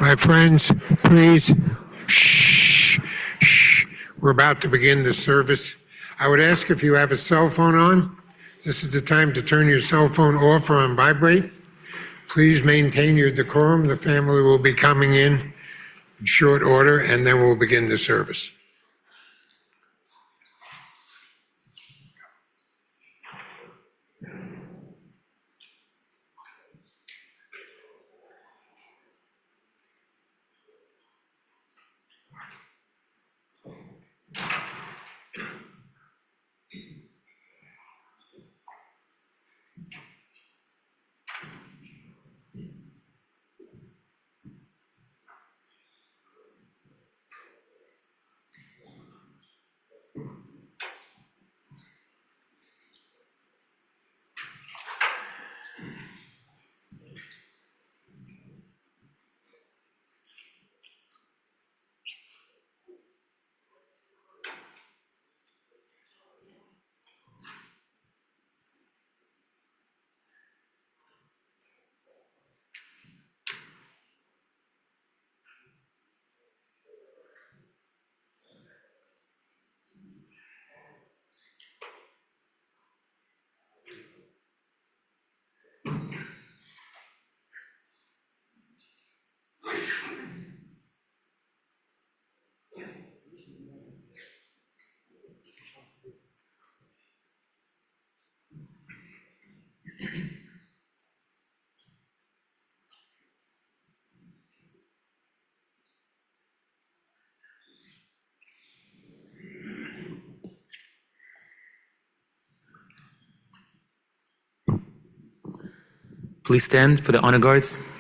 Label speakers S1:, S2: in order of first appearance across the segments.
S1: My friends, please, shh. We're about to begin the service. I would ask if you have a cell phone on, this is the time to turn your cell phone off or on vibrate. Please maintain your decorum. The family will be coming in short order, and then we'll begin the service.
S2: Please stand for the honor guards.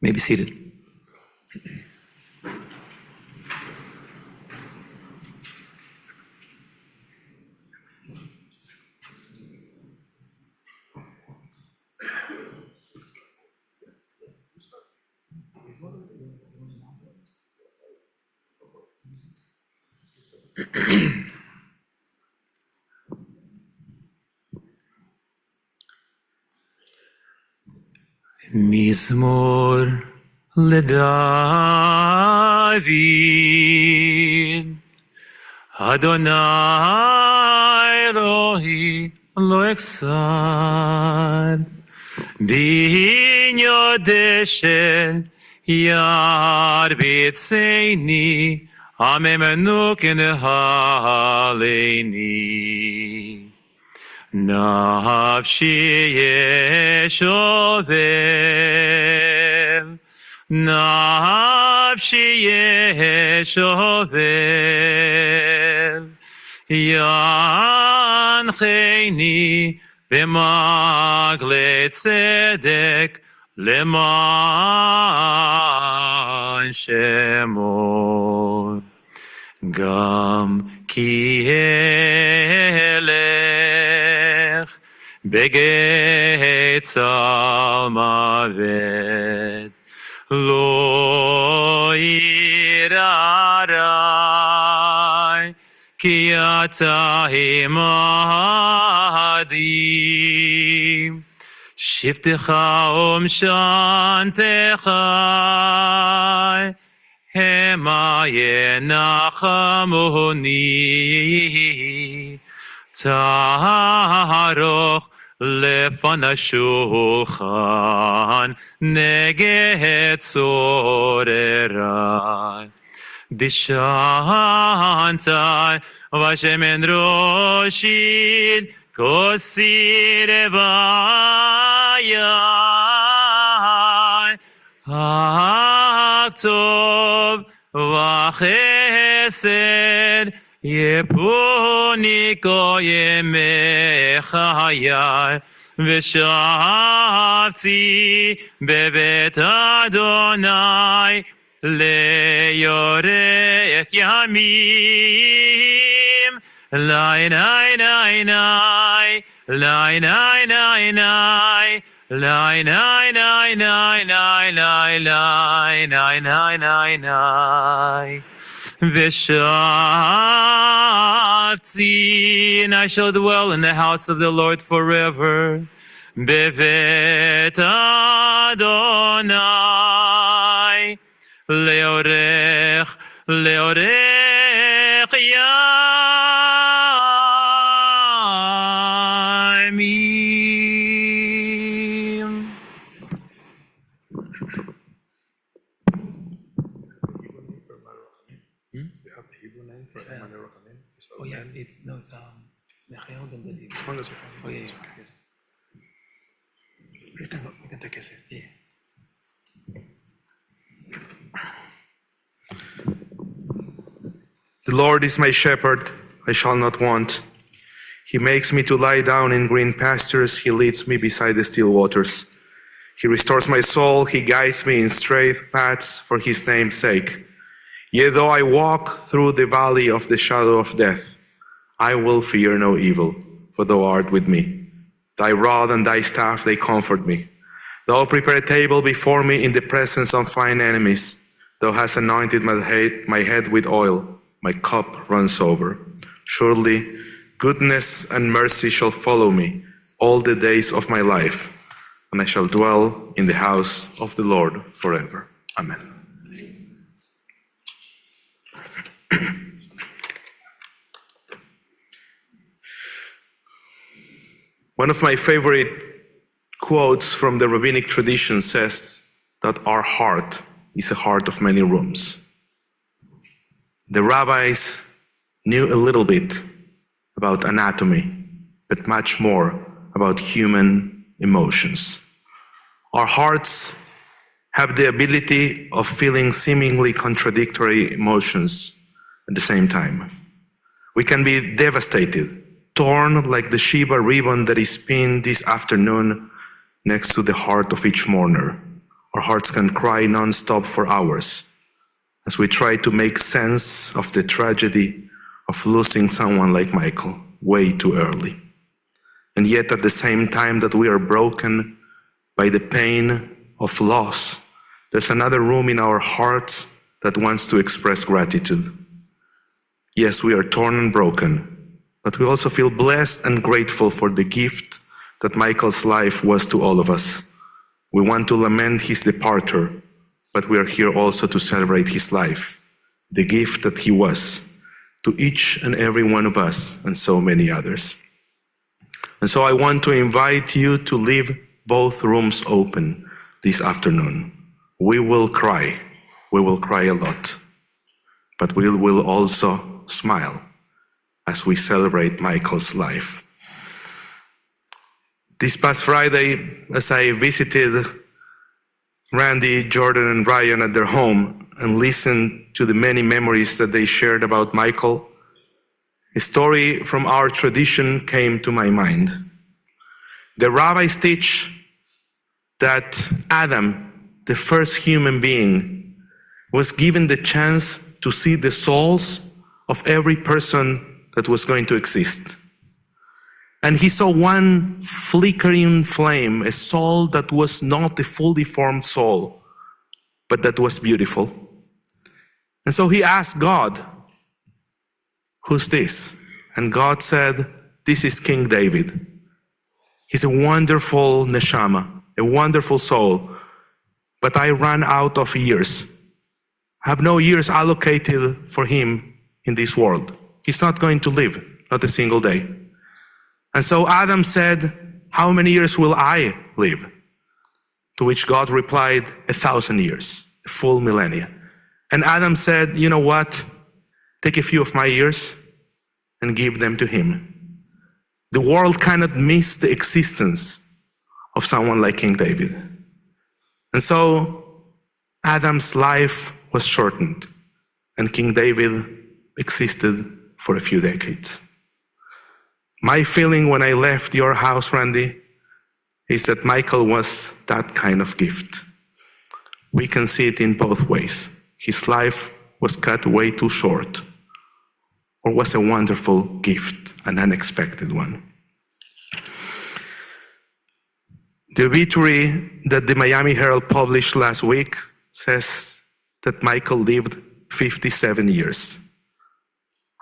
S2: May be seated. מזמור לדוד, אדוני אלוהי לא אכסר, בעניין דשן ירביצני, עממנו כנהלני. נפשי ישובב, נפשי ישובב, ינחני במעגלי צדק למען שמו. גם כי אלך בגיא צל מוות, לא אירא רע, כי אתה עמדי. שבטך ומשענתך המה ינחמוני. תערוך לפני השולחן נגד צורריי. דשנתי ושמן ראשי כוסי רוויי. וחסד יפוני כל ימי חיי, ושבתי בבית אדוני ליורק ימים. Lai nai nai nai, lai nai nai nai, lai nai nai nai nai nai nai nai nai nai nai. V'shavti, and I shall dwell in the house of the Lord forever. Bevet Adonai, leorech yamim.
S3: Oh yeah, it's Mechel and David.
S4: As long as we're
S3: Oh yeah,
S4: you can take a seat.
S3: yeah.
S4: The Lord is my shepherd, I shall not want. He makes me to lie down in green pastures. He leads me beside the still waters. He restores my soul. He guides me in straight paths for his name's sake. Yea, though I walk through the valley of the shadow of death, I will fear no evil, for thou art with me. Thy rod and thy staff, they comfort me. Thou prepare a table before me in the presence of mine enemies. Thou hast anointed my head with oil. My cup runs over. Surely goodness and mercy shall follow me all the days of my life, and I shall dwell in the house of the Lord forever. Amen. One of my favorite quotes from the rabbinic tradition says that our heart is a heart of many rooms. The rabbis knew a little bit about anatomy, but much more about human emotions. Our hearts have the ability of feeling seemingly contradictory emotions at the same time. We can be devastated, torn like the Sheba ribbon that is pinned this afternoon next to the heart of each mourner. Our hearts can cry non-stop for hours as we try to make sense of the tragedy of losing someone like Michael way too early. And yet at the same time that we are broken by the pain of loss, there's another room in our hearts that wants to express gratitude. Yes, we are torn and broken, but we also feel blessed and grateful for the gift that Michael's life was to all of us. We want to lament his departure, but we are here also to celebrate his life, the gift that he was to each and every one of us and so many others. And so I want to invite you to leave both rooms open this afternoon. We will cry a lot, but we will also smile as we celebrate Michael's life. This past Friday, as I visited Randy, Jordan, and Ryan at their home and listened to the many memories that they shared about Michael, a story from our tradition came to my mind. The rabbis teach that Adam, the first human being, was given the chance to see the souls of every person that was going to exist. And he saw one flickering flame, a soul that was not a fully formed soul, but that was beautiful. And so he asked God, "Who's this?" And God said, "This is King David. He's a wonderful neshama, a wonderful soul, but I ran out of years. I have no years allocated for him in this world. He's not going to live, not a single day." And so Adam said, "How many years will I live?" To which God replied, 1,000 years, a full millennia. And Adam said, "You know what? Take a few of my years and give them to him." The world cannot miss the existence of someone like King David. And so Adam's life was shortened. and King David existed for a few decades. My feeling when I left your house, Randy, is that Michael was that kind of gift. We can see it in both ways. His life was cut way too short, or was a wonderful gift, an unexpected one. The obituary that the Miami Herald published last week says that Michael lived 57 years.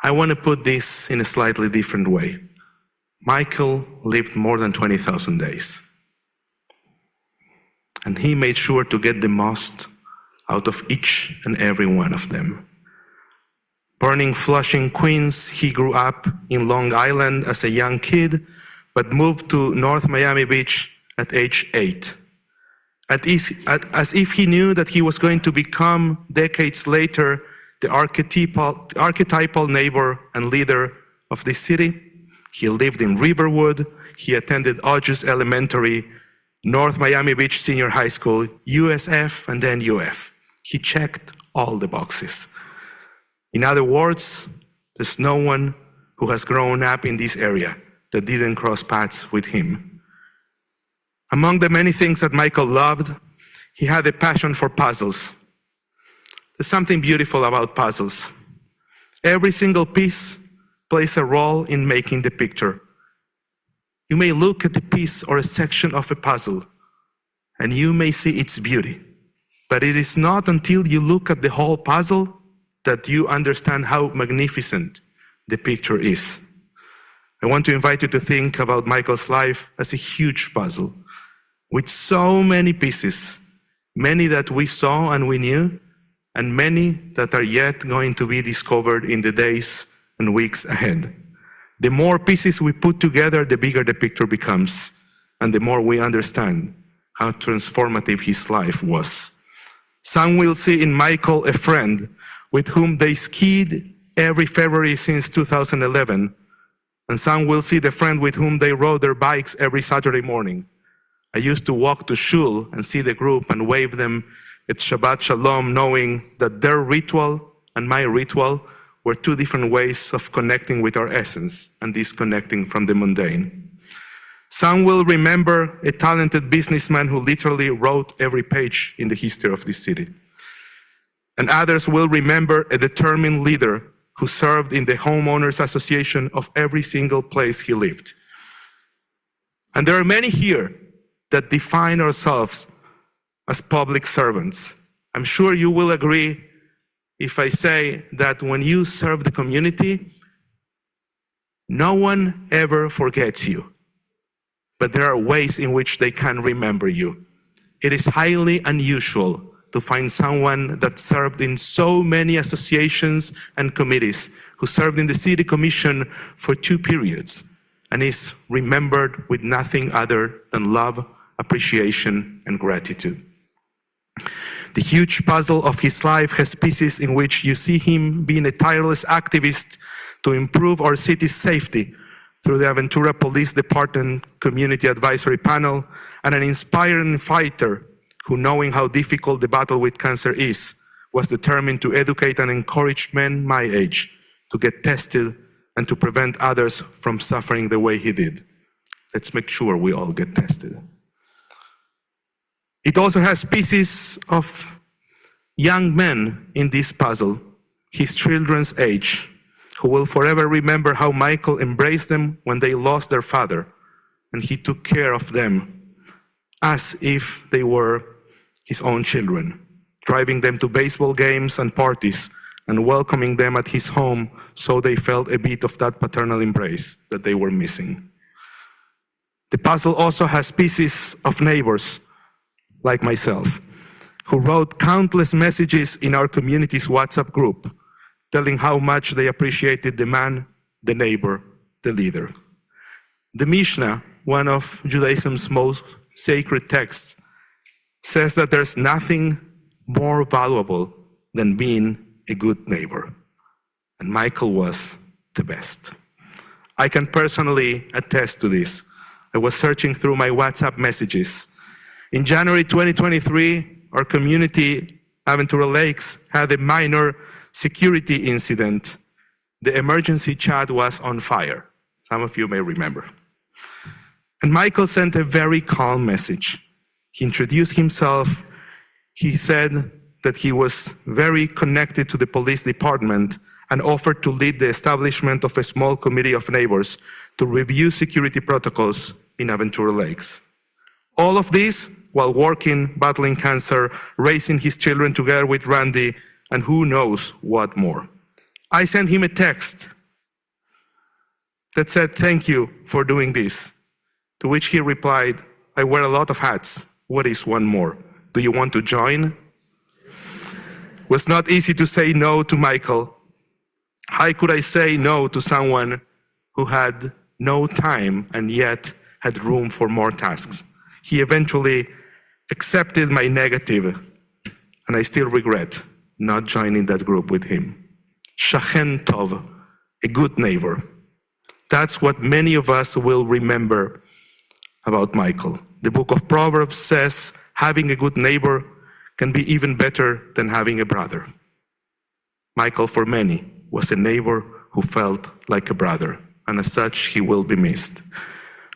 S4: I want to put this in a slightly different way. Michael lived more than 20,000 days. And he made sure to get the most out of each and every one of them. Born in Flushing, Queens, he grew up in Long Island as a young kid, but moved to North Miami Beach at age 8. As if he knew that he was going to become, decades later, the archetypal neighbor and leader of this city. He lived in Riverwood. He attended August Elementary, North Miami Beach Senior High School, USF, and then UF. He checked all the boxes. In other words, there's no one who has grown up in this area that didn't cross paths with him. Among the many things that Michael loved, he had a passion for puzzles. There's something beautiful about puzzles. Every single piece plays a role in making the picture. You may look at a piece or a section of a puzzle, and you may see its beauty. But it is not until you look at the whole puzzle that you understand how magnificent the picture is. I want to invite you to think about Michael's life as a huge puzzle, with so many pieces, many that we saw and we knew, and many that are yet going to be discovered in the days and weeks ahead. The more pieces we put together, the bigger the picture becomes, and the more we understand how transformative his life was. Some will see in Michael a friend with whom they skied every February since 2011, and some will see the friend with whom they rode their bikes every Saturday morning. I used to walk to shul and see the group and wave them at Shabbat Shalom, knowing that their ritual and my ritual were two different ways of connecting with our essence and disconnecting from the mundane. Some will remember a talented businessman who literally wrote every page in the history of this city. And others will remember a determined leader who served in the homeowners association of every single place he lived. And there are many here that define ourselves as public servants. I'm sure you will agree if I say that when you serve the community, no one ever forgets you. But there are ways in which they can remember you. It is highly unusual to find someone that served in so many associations and committees, who served in the city commission for 2 periods, and is remembered with nothing other than love, appreciation, and gratitude. The huge puzzle of his life has pieces in which you see him being a tireless activist to improve our city's safety through the Aventura Police Department Community Advisory Panel, and an inspiring fighter who, knowing how difficult the battle with cancer is, was determined to educate and encourage men my age to get tested and to prevent others from suffering the way he did. Let's make sure we all get tested. It also has pieces of young men in this puzzle, his children's age, who will forever remember how Michael embraced them when they lost their father, and he took care of them as if they were his own children, driving them to baseball games and parties and welcoming them at his home so they felt a bit of that paternal embrace that they were missing. The puzzle also has pieces of neighbors like myself, who wrote countless messages in our community's WhatsApp group, telling how much they appreciated the man, the neighbor, the leader. The Mishnah, one of Judaism's most sacred texts, says that there's nothing more valuable than being a good neighbor. And Michael was the best. I can personally attest to this. I was searching through my WhatsApp messages. In January 2023, our community, Aventura Lakes, had a minor security incident, the emergency chat was on fire. Some of you may remember. And Michael sent a very calm message. He introduced himself. He said that he was very connected to the police department and offered to lead the establishment of a small committee of neighbors to review security protocols in Aventura Lakes. All of this while working, battling cancer, raising his children together with Randy, and who knows what more. I sent him a text that said, "Thank you for doing this." To which he replied, "I wear a lot of hats. What is one more? Do you want to join?" It was not easy to say no to Michael. How could I say no to someone who had no time and yet had room for more tasks? He eventually accepted my negative, and I still regret not joining that group with him. Shachen Tov, a good neighbor. That's what many of us will remember about Michael. The book of Proverbs says having a good neighbor can be even better than having a brother. Michael, for many, was a neighbor who felt like a brother, and as such, he will be missed.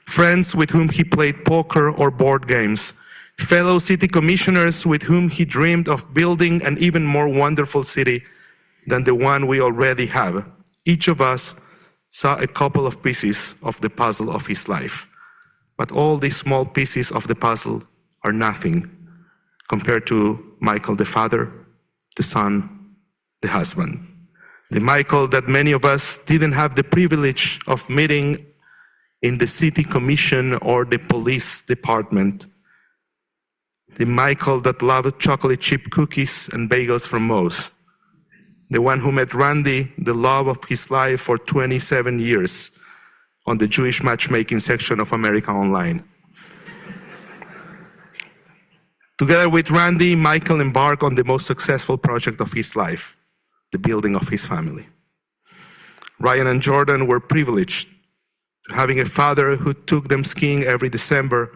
S4: Friends with whom he played poker or board games, fellow city commissioners with whom he dreamed of building an even more wonderful city than the one we already have. Each of us saw a couple of pieces of the puzzle of his life. But all these small pieces of the puzzle are nothing compared to Michael, the father, the son, the husband. The Michael that many of us didn't have the privilege of meeting in the city commission or the police department. The Michael that loved chocolate chip cookies and bagels from Moe's. The one who met Randy, the love of his life for 27 years, on the Jewish matchmaking section of America Online. Together with Randy, Michael embarked on the most successful project of his life, the building of his family. Ryan and Jordan were privileged having a father who took them skiing every December,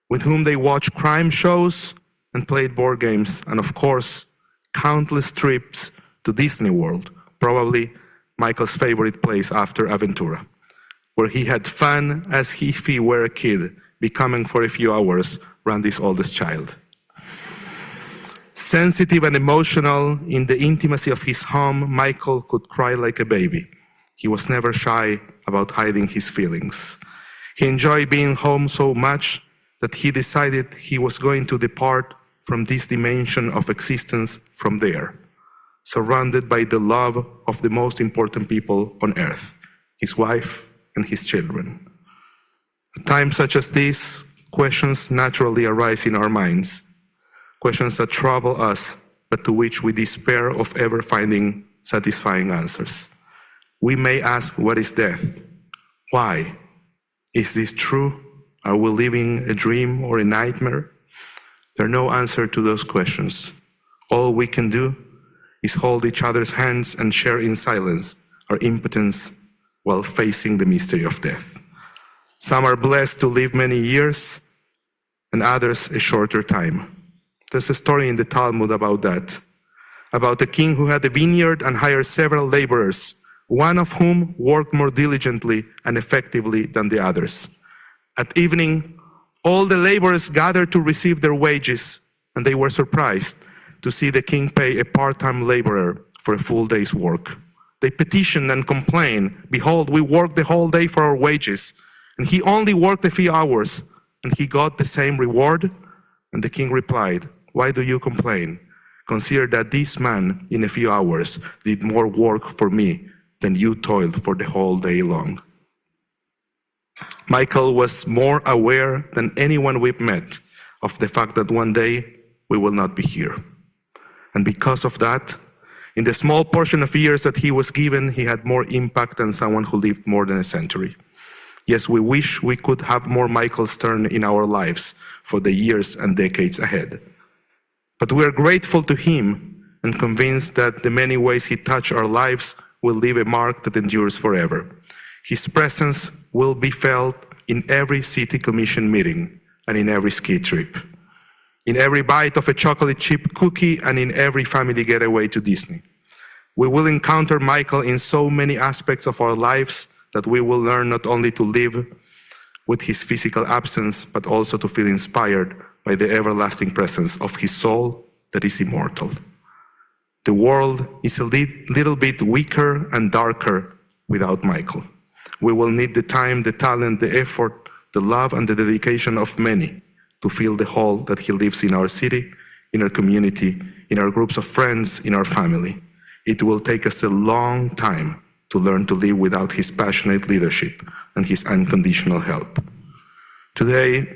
S4: with whom they watched crime shows and played board games, and of course, countless trips to Disney World, probably Michael's favorite place after Aventura, where he had fun as if he were a kid, becoming for a few hours Randy's oldest child. Sensitive and emotional in the intimacy of his home, Michael could cry like a baby. He was never shy about hiding his feelings. He enjoyed being home so much that he decided he was going to depart from this dimension of existence from there, surrounded by the love of the most important people on earth, his wife and his children. At times such as this, questions naturally arise in our minds, questions that trouble us, but to which we despair of ever finding satisfying answers. We may ask, what is death? Why? Is this true? Are we living a dream or a nightmare? There are no answer to those questions. All we can do is hold each other's hands and share in silence our impotence while facing the mystery of death. Some are blessed to live many years, and others a shorter time. There's a story in the Talmud about that, about a king who had a vineyard and hired several laborers, one of whom worked more diligently and effectively than the others. At evening, all the laborers gathered to receive their wages, and they were surprised to see the king pay a part-time laborer for a full day's work. They petitioned and complained, "Behold, we worked the whole day for our wages, and he only worked a few hours, and he got the same reward?" And the king replied, "Why do you complain? Consider that this man in a few hours did more work for me than you toiled for the whole day long." Michael was more aware than anyone we've met of the fact that one day we will not be here. And because of that, in the small portion of years that he was given, he had more impact than someone who lived more than a century. Yes, we wish we could have more Michael's turn in our lives for the years and decades ahead. But we are grateful to him and convinced that the many ways he touched our lives will leave a mark that endures forever. His presence will be felt in every city commission meeting and in every ski trip, in every bite of a chocolate chip cookie and in every family getaway to Disney. We will encounter Michael in so many aspects of our lives that we will learn not only to live with his physical absence, but also to feel inspired by the everlasting presence of his soul that is immortal. The world is a little bit weaker and darker without Michael. We will need the time, the talent, the effort, the love, and the dedication of many to fill the hole that he lives in our city, in our community, in our groups of friends, in our family. It will take us a long time to learn to live without his passionate leadership and his unconditional help. Today,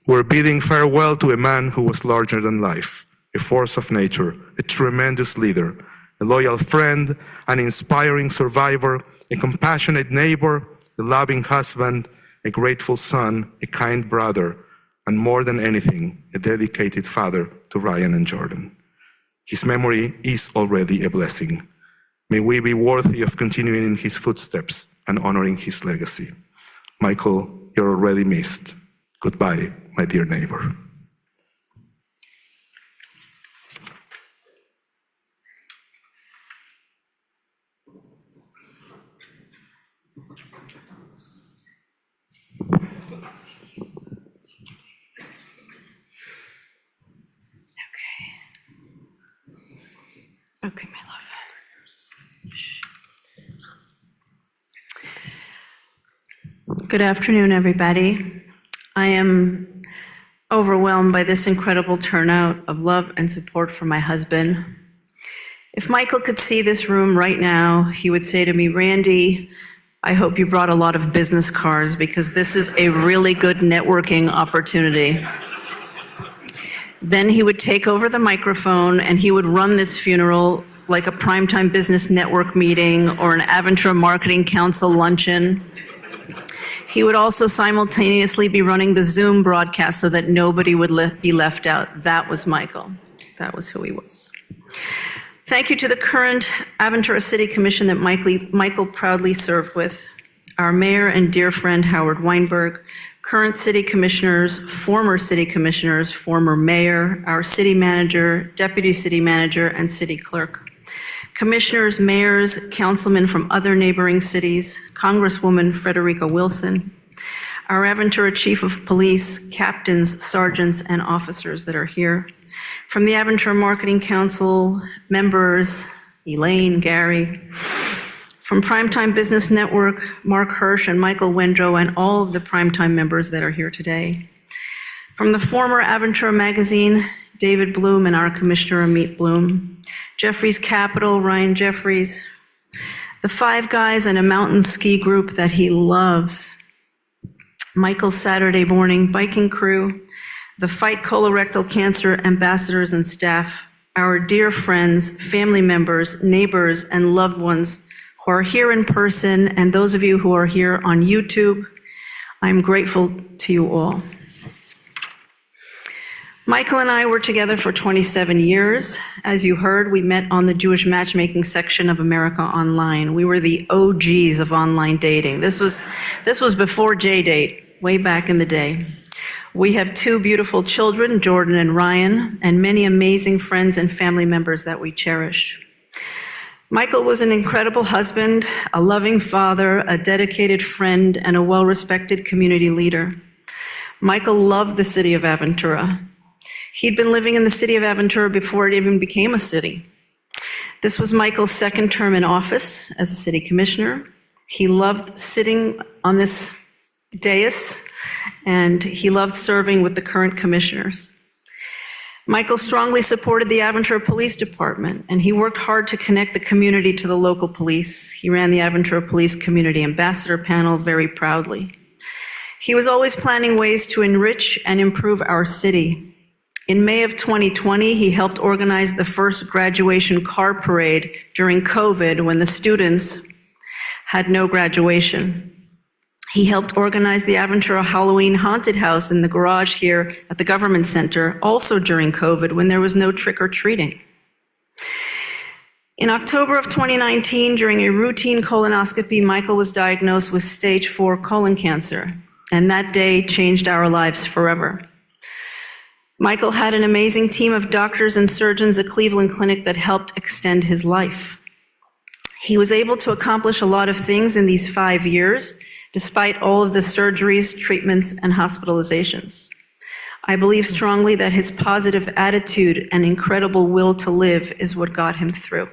S4: we're bidding farewell to a man who was larger than life, a force of nature, a tremendous leader, a loyal friend, an inspiring survivor, a compassionate neighbor, a loving husband, a grateful son, a kind brother, and more than anything, a dedicated father to Ryan and Jordan. His memory is already a blessing. May we be worthy of continuing in his footsteps and honoring his legacy. Michael, you're already missed. Goodbye, my dear neighbor.
S5: Okay, my love. Shh. Good afternoon, everybody. I am overwhelmed by this incredible turnout of love and support for my husband. If Michael could see this room right now, he would say to me, "Randy, I hope you brought a lot of business cards because this is a really good networking opportunity." Then he would take over the microphone and he would run this funeral like a primetime business network meeting or an Aventura Marketing Council luncheon. He would also simultaneously be running the Zoom broadcast so that nobody would be left out. That was Michael. That was who he was. Thank you to the current Aventura City Commission that Michael proudly served with, our mayor and dear friend Howard Weinberg, current city commissioners, former mayor, our city manager, deputy city manager, and city clerk. Commissioners, mayors, councilmen from other neighboring cities, Congresswoman Frederica Wilson, our Aventura Chief of Police, captains, sergeants, and officers that are here. From the Aventura Marketing Council, members, Elaine, Gary, from Primetime Business Network, Mark Hirsch and Michael Wendrow, and all of the Primetime members that are here today. From the former Aventura Magazine, David Bloom and our Commissioner Amit Bloom. Jeffries Capital, Ryan Jeffries. The Five Guys and a mountain ski group that he loves. Michael's Saturday morning biking crew. The Fight Colorectal Cancer ambassadors and staff. Our dear friends, family members, neighbors, and loved ones who are here in person, and those of you who are here on YouTube, I'm grateful to you all. Michael and I were together for 27 years. As you heard, we met on the Jewish matchmaking section of America Online. We were the OGs of online dating. This was before J-Date, way back in the day. We have two beautiful children, Jordan and Ryan, and many amazing friends and family members that we cherish. Michael was an incredible husband, a loving father, a dedicated friend, and a well-respected community leader. Michael loved the city of Aventura. He'd been living in the city of Aventura before it even became a city. This was Michael's second term in office as a city commissioner. He loved sitting on this dais, and he loved serving with the current commissioners. Michael strongly supported the Aventura Police Department, and he worked hard to connect the community to the local police. He ran the Aventura Police Community Ambassador Panel very proudly. He was always planning ways to enrich and improve our city. In May of 2020, he helped organize the first graduation car parade during COVID when the students had no graduation. He helped organize the Aventura Halloween Haunted House in the garage here at the Government Center, also during COVID when there was no trick-or-treating. In October of 2019, during a routine colonoscopy, Michael was diagnosed with stage 4 colon cancer, and that day changed our lives forever. Michael had an amazing team of doctors and surgeons at Cleveland Clinic that helped extend his life. He was able to accomplish a lot of things in these 5 years, despite all of the surgeries, treatments, and hospitalizations. I believe strongly that his positive attitude and incredible will to live is what got him through.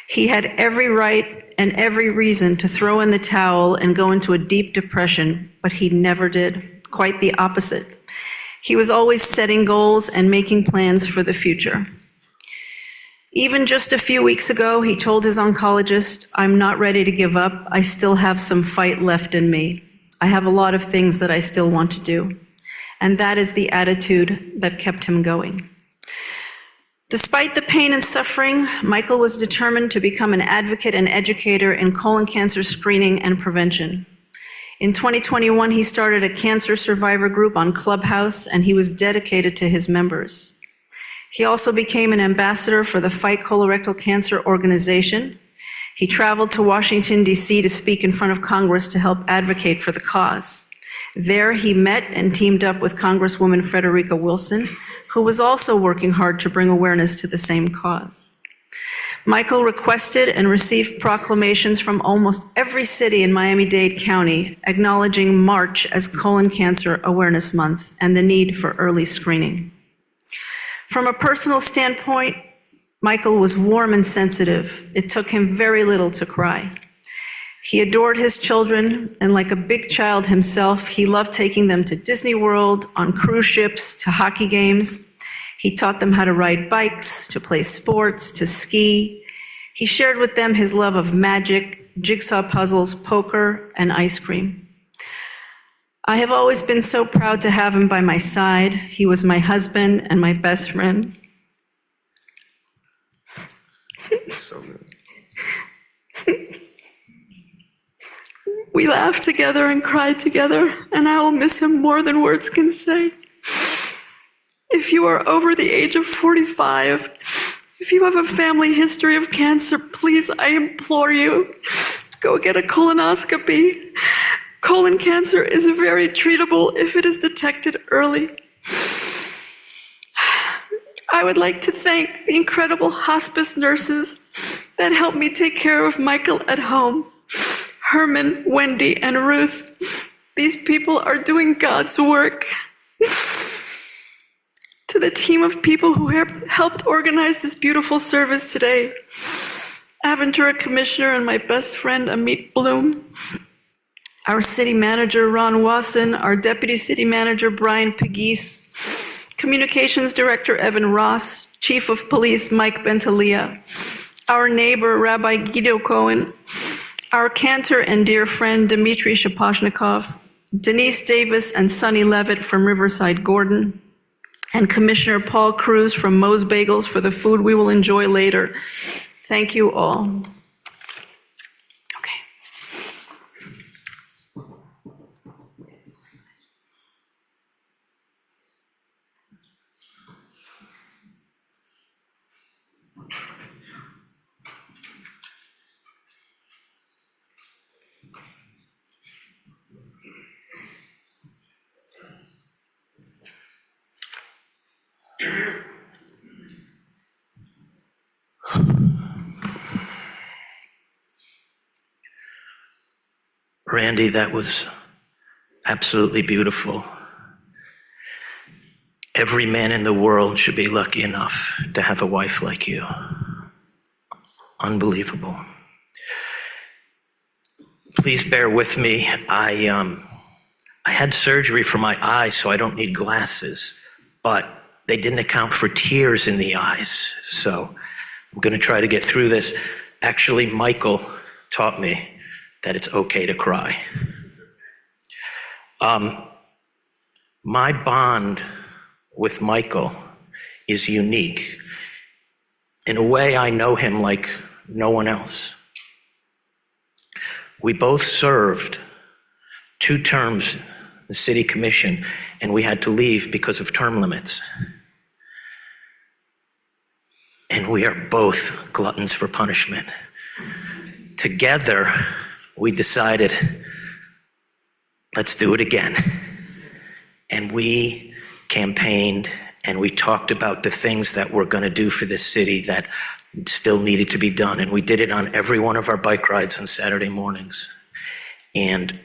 S5: He had every right and every reason to throw in the towel and go into a deep depression, but he never did. Quite the opposite. He was always setting goals and making plans for the future. Even just a few weeks ago, he told his oncologist, "I'm not ready to give up. I still have some fight left in me. I have a lot of things that I still want to do." And that is the attitude that kept him going. Despite the pain and suffering, Michael was determined to become an advocate and educator in colon cancer screening and prevention. In 2021, he started a cancer survivor group on Clubhouse, and he was dedicated to his members. He also became an ambassador for the Fight Colorectal Cancer organization. He traveled to Washington, D.C. to speak in front of Congress to help advocate for the cause. There, he met and teamed up with Congresswoman Frederica Wilson, who was also working hard to bring awareness to the same cause. Michael requested and received proclamations from almost every city in Miami-Dade County acknowledging March as Colon Cancer Awareness Month and the need for early screening. From a personal standpoint, Michael was warm and sensitive. It took him very little to cry. He adored his children, and like a big child himself, he loved taking them to Disney World, on cruise ships, to hockey games. He taught them how to ride bikes, to play sports, to ski. He shared with them his love of magic, jigsaw puzzles, poker, and ice cream. I have always been so proud to have him by my side. He was my husband and my best friend.
S4: So good.
S5: We laughed together and cried together, and I will miss him more than words can say. If you are over the age of 45, if you have a family history of cancer, please, I implore you, go get a colonoscopy. Colon cancer is very treatable if it is detected early. I would like to thank the incredible hospice nurses that helped me take care of Michael at home. Herman, Wendy, and Ruth. These people are doing God's work. To the team of people who helped organize this beautiful service today, Aventura Commissioner and my best friend, Amit Bloom, our city manager, Ron Wasson, our deputy city manager, Brian Pegues, communications director, Evan Ross, chief of police, Mike Bentalia, our neighbor, Rabbi Guido Cohen, our cantor and dear friend, Dmitry Shaposhnikov, Denise Davis and Sonny Levitt from Riverside Gordon, and Commissioner Paul Cruz from Moe's Bagels for the food we will enjoy later. Thank you all. Okay.
S6: Randy, that was absolutely beautiful. Every man in the world should be lucky enough to have a wife like you. Unbelievable. Please bear with me. I had surgery for my eyes, so I don't need glasses, but they didn't account for tears in the eyes. So I'm going to try to get through this. Actually, Michael taught me that it's okay to cry. My bond with Michael is unique. In a way, I know him like no one else. We both served 2 terms in the city commission, and we had to leave because of term limits. And we are both gluttons for punishment. Together, we decided, let's do it again. And we campaigned and we talked about the things that we're going to do for this city that still needed to be done. And we did it on every one of our bike rides on Saturday mornings. And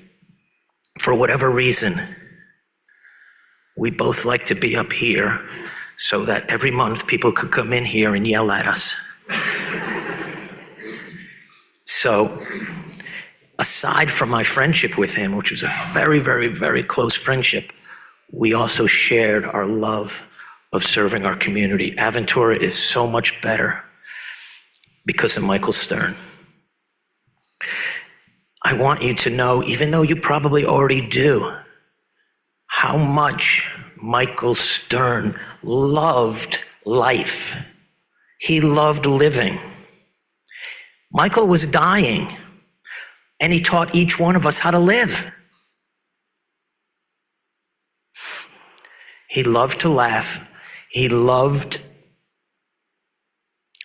S6: for whatever reason, we both like to be up here so that every month people could come in here and yell at us. So aside from my friendship with him, which was a very, very, very close friendship, we also shared our love of serving our community. Aventura is so much better because of Michael Stern. I want you to know, even though you probably already do, how much Michael Stern loved life. He loved living. Michael was dying, and he taught each one of us how to live. He loved to laugh. He loved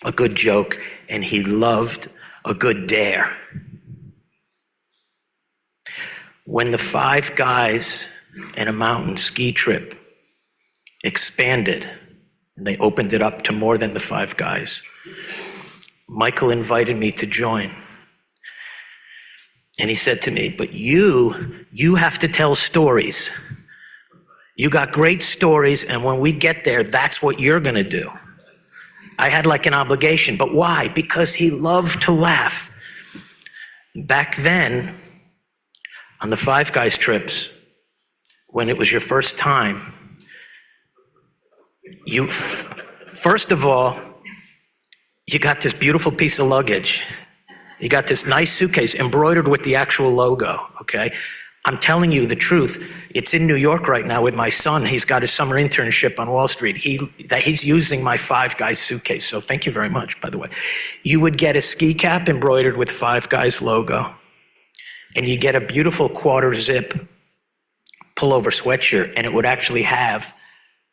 S6: a good joke, and he loved a good dare. When the Five Guys and a Mountain ski trip expanded, and they opened it up to more than the Five Guys, Michael invited me to join. And he said to me, but you have to tell stories. You got great stories, and when we get there, that's what you're gonna do. I had like an obligation, but why? Because he loved to laugh. Back then, on the Five Guys trips, when it was your first time, first of all, you got this beautiful piece of luggage. You got this nice suitcase embroidered with the actual logo, okay? I'm telling you the truth. It's in New York right now with my son. He's got his summer internship on Wall Street. He's using my Five Guys suitcase, so thank you very much, by the way. You would get a ski cap embroidered with Five Guys logo, and you get a beautiful quarter zip pullover sweatshirt, and it would actually have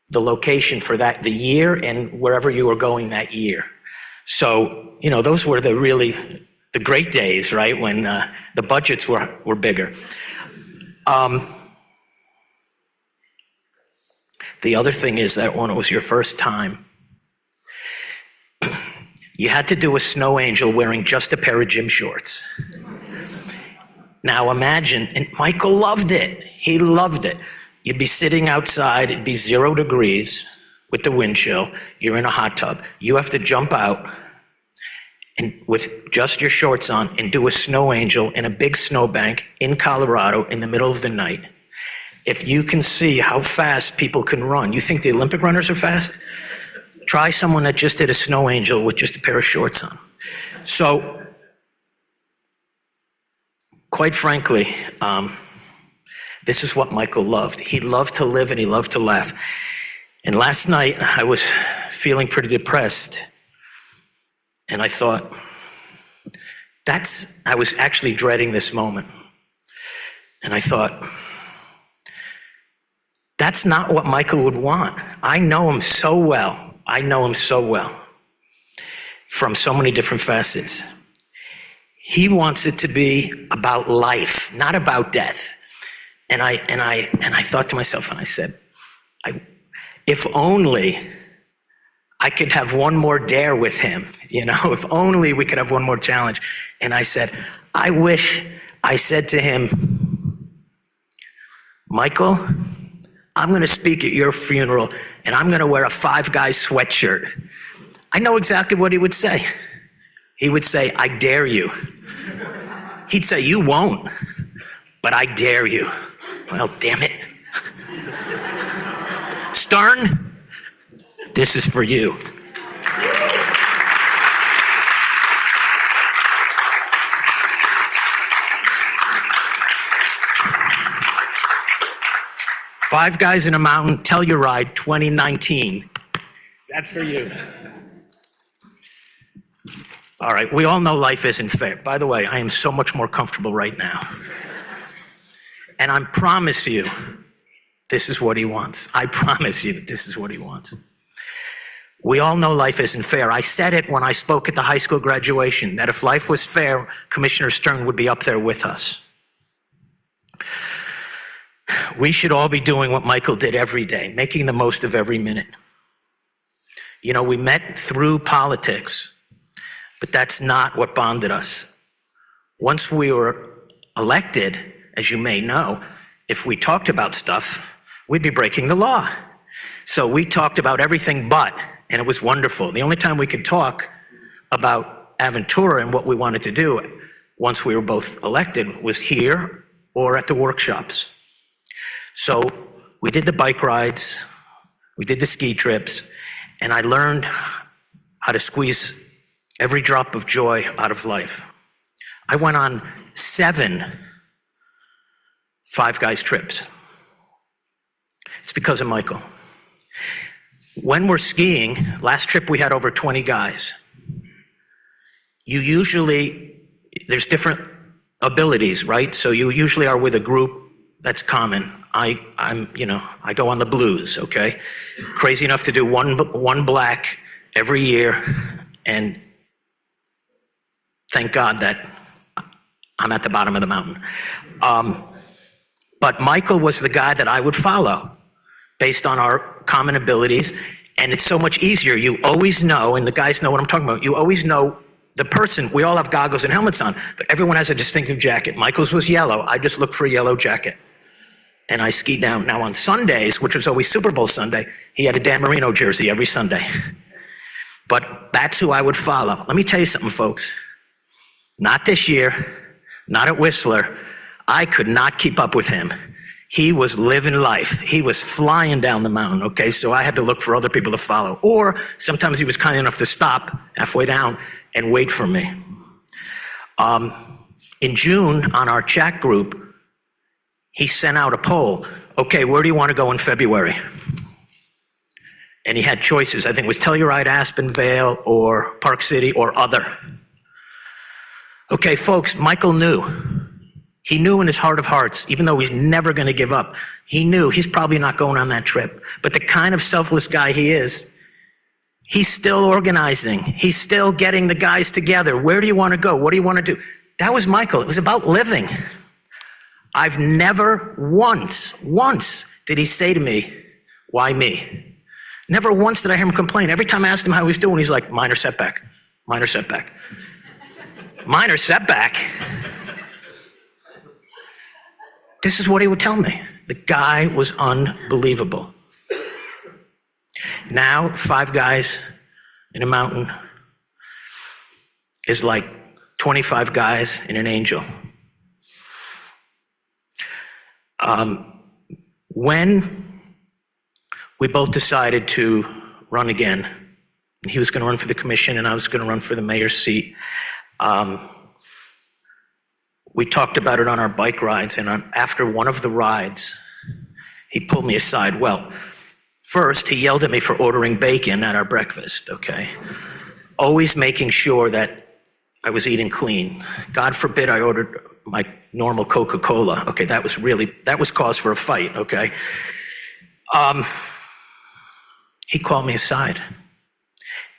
S6: the location for that, the year, and wherever you were going that year. So, you know, those were the great days, right? When the budgets were bigger. The other thing is that when it was your first time, you had to do a snow angel wearing just a pair of gym shorts. Now imagine, and Michael loved it. He loved it. You'd be sitting outside, it'd be 0 degrees with the wind chill. You're in a hot tub. You have to jump out and with just your shorts on and do a snow angel in a big snowbank in Colorado in the middle of the night. If you can see how fast people can run, you think the Olympic runners are fast? Try someone that just did a snow angel with just a pair of shorts on. So, quite frankly, this is what Michael loved. He loved to live and he loved to laugh. And last night I was feeling pretty depressed. And I thought, I was actually dreading this moment. And I thought, that's not what Michael would want. I know him so well. I know him so well from so many different facets. He wants it to be about life, not about death. And I thought to myself, and I said, if only I could have one more dare with him, you know, if only we could have one more challenge. And I said, I wish I said to him, Michael, I'm gonna speak at your funeral and I'm gonna wear a Five Guys sweatshirt. I know exactly what he would say. He would say, I dare you. He'd say, you won't, but I dare you. Well, damn it. Stern, this is for you. Five Guys in a Mountain, Telluride 2019. That's for you. All right, we all know life isn't fair. By the way, I am so much more comfortable right now. And I promise you, this is what he wants. I promise you, this is what he wants. We all know life isn't fair. I said it when I spoke at the high school graduation, that if life was fair, Commissioner Stern would be up there with us. We should all be doing what Michael did every day, making the most of every minute. You know, we met through politics. But that's not what bonded us. Once we were elected, as you may know, if we talked about stuff, we'd be breaking the law. So we talked about everything but, and it was wonderful. The only time we could talk about Aventura and what we wanted to do once we were both elected was here or at the workshops. So we did the bike rides, we did the ski trips, and I learned how to squeeze every drop of joy out of life. I went on 7 Five Guys trips. It's because of Michael. When we're skiing, last trip we had over 20 guys. There's different abilities, right? So you usually are with a group, that's common. I go on the blues, okay? Crazy enough to do one black every year, and thank God that I'm at the bottom of the mountain. But Michael was the guy that I would follow based on our common abilities, and it's so much easier. You always know, and the guys know what I'm talking about, you always know the person. We all have goggles and helmets on, but everyone has a distinctive jacket. Michael's was yellow. I just looked for a yellow jacket, and I skied down. Now on Sundays, which was always Super Bowl Sunday, he had a Dan Marino jersey every Sunday. But that's who I would follow. Let me tell you something, folks. Not this year, not at Whistler. I could not keep up with him. He was living life. He was flying down the mountain, okay? So I had to look for other people to follow. Or sometimes he was kind enough to stop halfway down and wait for me. In June, on our chat group, he sent out a poll. Okay, where do you want to go in February? And he had choices. I think it was Telluride, Aspen, Vale, or Park City, or other. Okay, folks, Michael knew. He knew in his heart of hearts, even though he's never going to give up, he knew he's probably not going on that trip. But the kind of selfless guy he is, he's still organizing. He's still getting the guys together. Where do you want to go? What do you want to do? That was Michael. It was about living. I've never once did he say to me, why me? Never once did I hear him complain. Every time I asked him how he was doing, he's like, minor setback, minor setback. Minor setback? This is what he would tell me. The guy was unbelievable. Now, 5 guys in a mountain is like 25 guys in an angel. When we both decided to run again, he was going to run for the commission and I was going to run for the mayor's seat, we talked about it on our bike rides, and after one of the rides, he pulled me aside. Well, first, he yelled at me for ordering bacon at our breakfast, okay? Always making sure that I was eating clean. God forbid I ordered my normal Coca-Cola. Okay, that was cause for a fight, okay? He called me aside,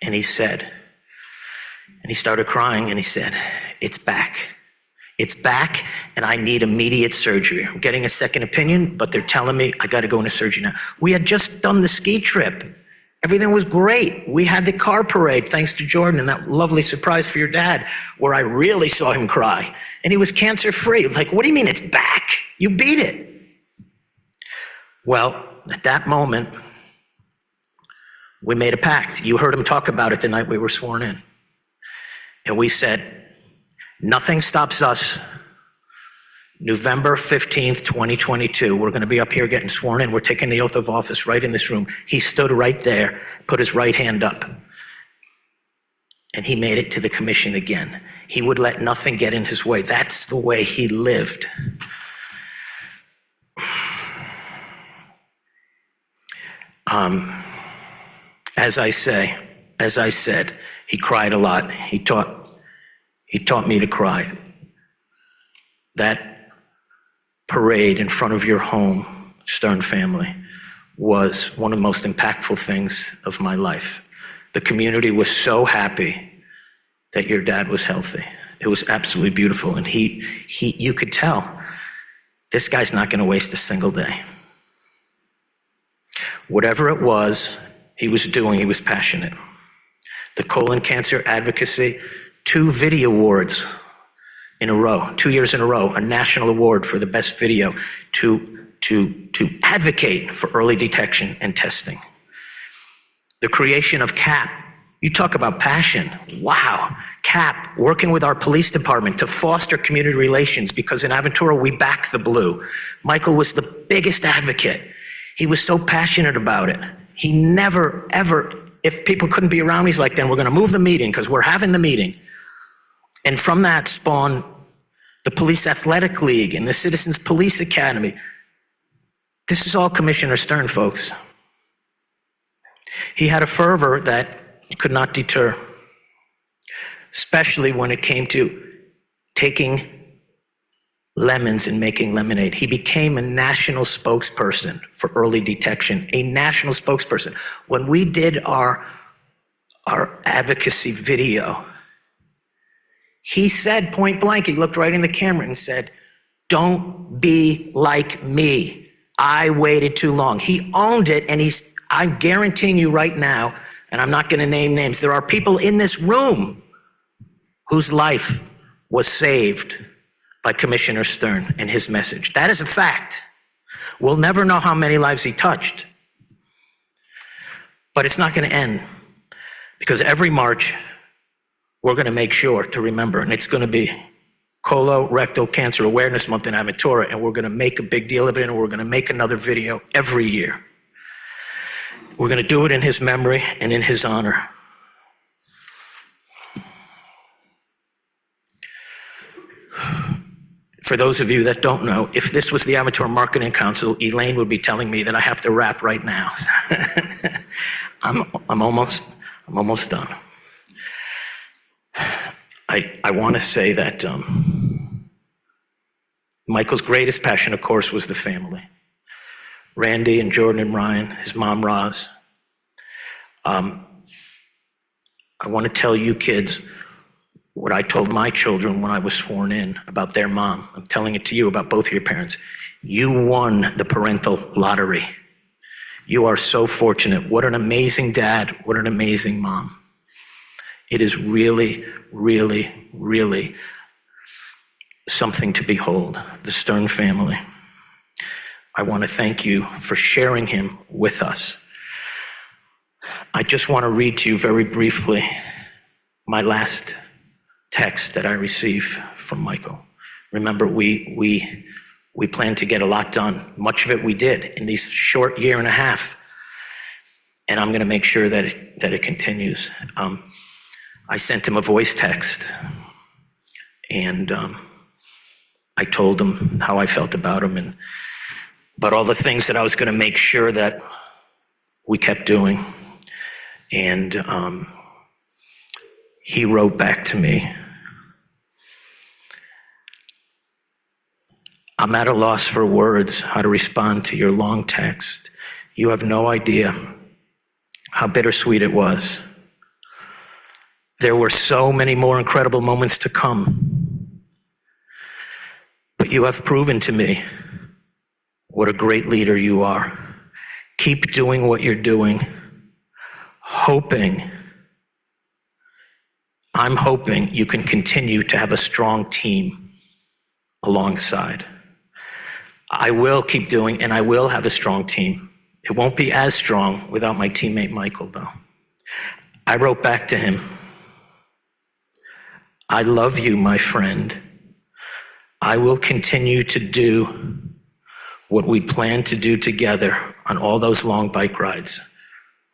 S6: and he said, and he started crying, and he said, it's back. It's back, and I need immediate surgery. I'm getting a second opinion, but they're telling me I got to go into surgery now. We had just done the ski trip. Everything was great. We had the car parade, thanks to Jordan, and that lovely surprise for your dad, where I really saw him cry. And he was cancer-free. Like, what do you mean it's back? You beat it. Well, at that moment, we made a pact. You heard him talk about it the night we were sworn in. And we said, nothing stops us. November 15th, 2022, we're going to be up here getting sworn in. We're taking the oath of office right in this room. He stood right there, put his right hand up, and he made it to the commission again. He would let nothing get in his way. That's the way he lived. As I said, he cried a lot. He taught me to cry. That parade in front of your home, Stern family, was one of the most impactful things of my life. The community was so happy that your dad was healthy. It was absolutely beautiful. And you could tell, this guy's not going to waste a single day. Whatever it was he was doing, he was passionate. The colon cancer advocacy, 2 video awards in a row, 2 years in a row, a national award for the best video to advocate for early detection and testing. The creation of CAP. You talk about passion. Wow. CAP, working with our police department to foster community relations, because in Aventura, we back the blue. Michael was the biggest advocate. He was so passionate about it. He never, ever, if people couldn't be around, he's like, then we're going to move the meeting because we're having the meeting. And from that spawned the Police Athletic League and the Citizens Police Academy. This is all Commissioner Stern, folks. He had a fervor that could not deter, especially when it came to taking lemons and making lemonade. He became a national spokesperson for early detection, a national spokesperson. When we did our advocacy video, he said point blank, he looked right in the camera and said, "Don't be like me. I waited too long." He owned it, and I'm guaranteeing you right now, and I'm not going to name names, there are people in this room whose life was saved by Commissioner Stern and his message. That is a fact. We'll never know how many lives he touched. But it's not going to end, because every March, we're going to make sure to remember, and it's going to be Colorectal Cancer Awareness Month in Aventura, and we're going to make a big deal of it, and we're going to make another video every year. We're going to do it in his memory and in his honor. For those of you that don't know, if this was the Aventura Marketing Council, Elaine would be telling me that I have to wrap right now. I'm almost done. I want to say that Michael's greatest passion, of course, was the family. Randy and Jordan and Ryan, his mom, Roz. I want to tell you kids what I told my children when I was sworn in about their mom. I'm telling it to you about both of your parents. You won the parental lottery. You are so fortunate. What an amazing dad. What an amazing mom. It is really, really, really something to behold, the Stern family. I want to thank you for sharing him with us. I just want to read to you very briefly my last text that I received from Michael. Remember, we planned to get a lot done. Much of it we did in these short year and a half. And I'm going to make sure that it continues. I sent him a voice text, and I told him how I felt about him, but all the things that I was going to make sure that we kept doing. And he wrote back to me, "I'm at a loss for words how to respond to your long text. You have no idea how bittersweet it was. There were so many more incredible moments to come. But you have proven to me what a great leader you are. Keep doing what you're doing. I'm hoping you can continue to have a strong team alongside. I will keep doing, and I will have a strong team. It won't be as strong without my teammate Michael, though." I wrote back to him, "I love you, my friend. I will continue to do what we plan to do together on all those long bike rides.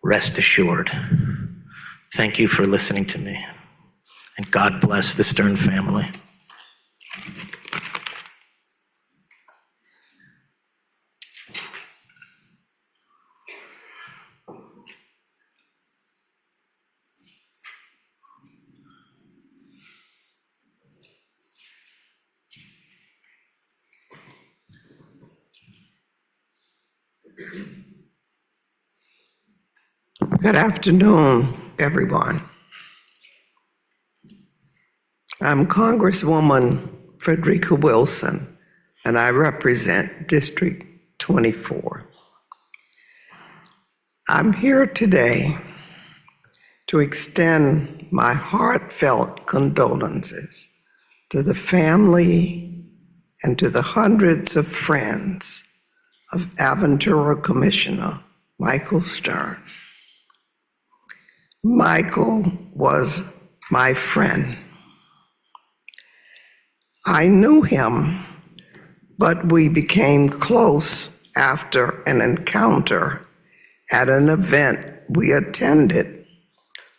S6: Rest assured." Thank you for listening to me. And God bless the Stern family.
S7: Good afternoon, everyone. I'm Congresswoman Frederica Wilson, and I represent District 24. I'm here today to extend my heartfelt condolences to the family and to the hundreds of friends of Aventura Commissioner Michael Stern. Michael was my friend. I knew him, but we became close after an encounter at an event we attended,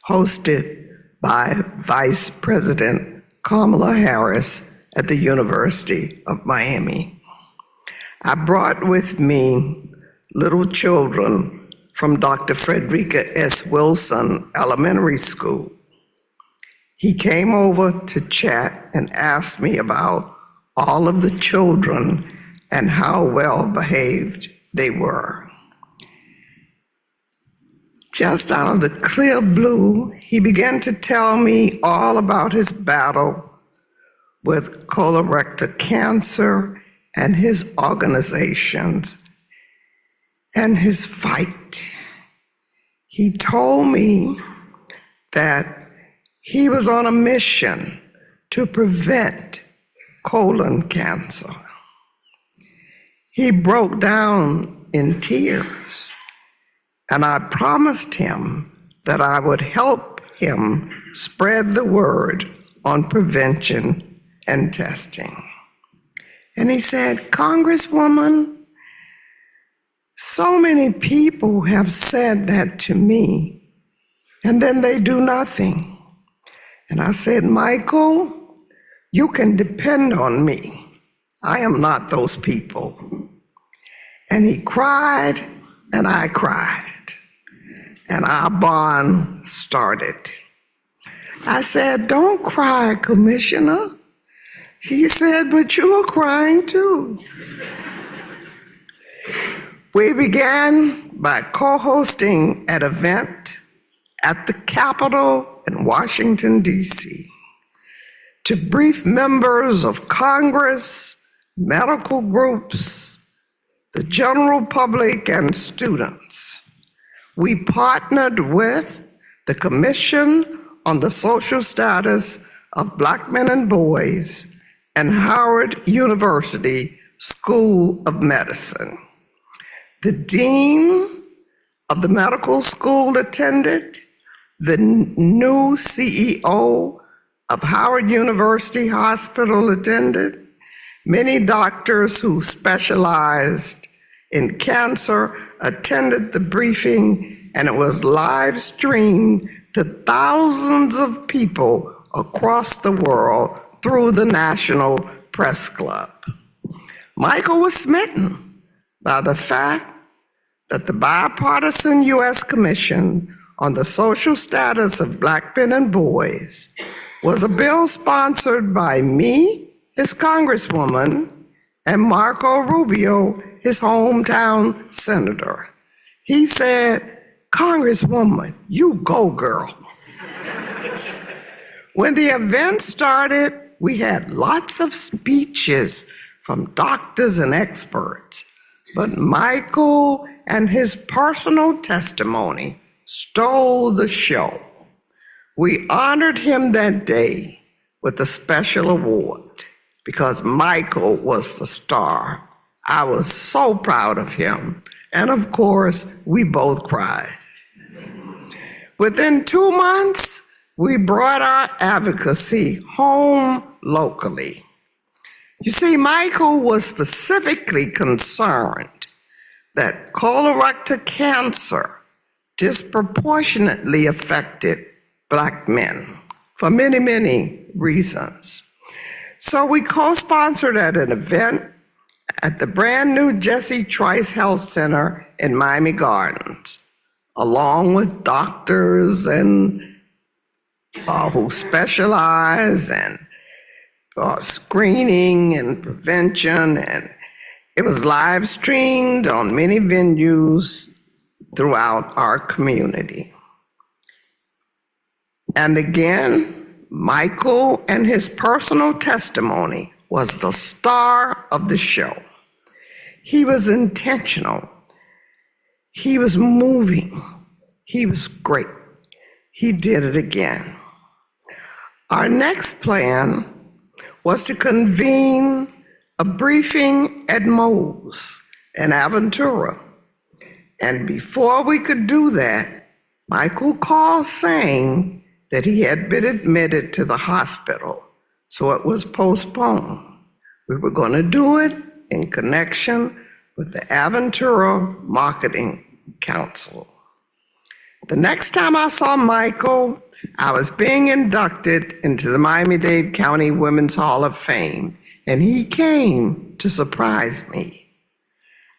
S7: hosted by Vice President Kamala Harris at the University of Miami. I brought with me little children from Dr. Frederica S. Wilson Elementary School. He came over to chat and asked me about all of the children and how well behaved they were. Just out of the clear blue, he began to tell me all about his battle with colorectal cancer and his organizations and his fight. He told me that he was on a mission to prevent colon cancer. He broke down in tears, and I promised him that I would help him spread the word on prevention and testing. And he said, "Congresswoman, so many people have said that to me, and then they do nothing." And I said, "Michael, you can depend on me. I am not those people." And he cried, and I cried, and our bond started. I said, "Don't cry, Commissioner." He said, "But you are crying too." We began by co-hosting an event at the Capitol in Washington, D.C. to brief members of Congress, medical groups, the general public, and students. We partnered with the Commission on the Social Status of Black Men and Boys and Howard University School of Medicine. The dean of the medical school attended, the new CEO of Howard University Hospital attended, many doctors who specialized in cancer attended the briefing, and it was live streamed to thousands of people across the world through the National Press Club. Michael was smitten by the fact that the bipartisan U.S. Commission on the Social Status of Black Men and Boys was a bill sponsored by me, his congresswoman, and Marco Rubio, his hometown senator. He said, "Congresswoman, you go, girl." When the event started, we had lots of speeches from doctors and experts, but Michael and his personal testimony stole the show. We honored him that day with a special award because Michael was the star. I was so proud of him, and of course, we both cried. Within 2 months, we brought our advocacy home locally. You see, Michael was specifically concerned that colorectal cancer disproportionately affected Black men for many, many reasons. So we co-sponsored at an event at the brand new Jesse Trice Health Center in Miami Gardens, along with doctors and who specialize in screening and prevention, and it was live streamed on many venues throughout our community. And again, Michael and his personal testimony was the star of the show. He was intentional. He was moving. He was great. he did it again. Our next plan was to convene a briefing at Moe's in Aventura. And before we could do that, Michael called saying that he had been admitted to the hospital, so it was postponed. We were going to do it in connection with the Aventura Marketing Council. The next time I saw Michael, I was being inducted into the Miami-Dade County Women's Hall of Fame, and he came to surprise me.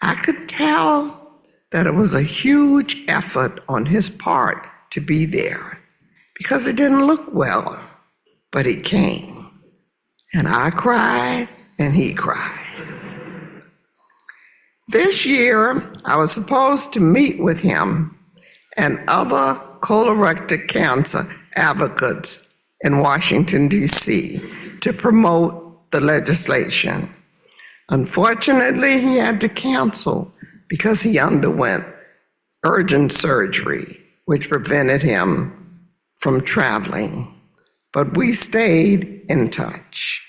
S7: I could tell that it was a huge effort on his part to be there because it didn't look well, but he came. And I cried and he cried. This year, I was supposed to meet with him and other colorectal cancer advocates in Washington, D.C. to promote the legislation. Unfortunately, he had to cancel because he underwent urgent surgery, which prevented him from traveling. But we stayed in touch.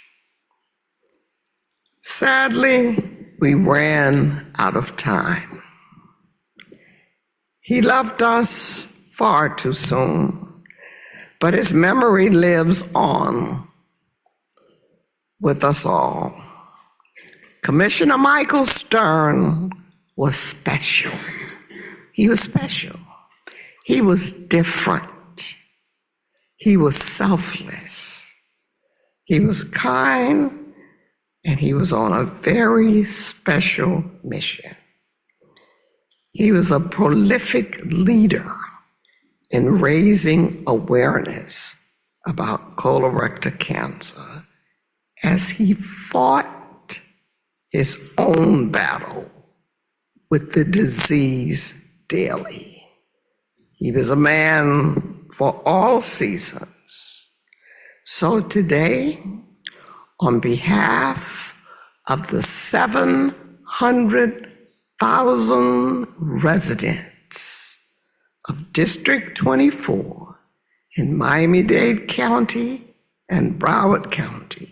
S7: Sadly, we ran out of time. He left us far too soon, but his memory lives on with us all. Commissioner Michael Stern was special. He was special. He was different. He was selfless. He was kind, and he was on a very special mission. He was a prolific leader in raising awareness about colorectal cancer as he fought his own battle with the disease daily. He was a man for all seasons. So today, on behalf of the 700,000 residents of District 24 in Miami-Dade County and Broward County,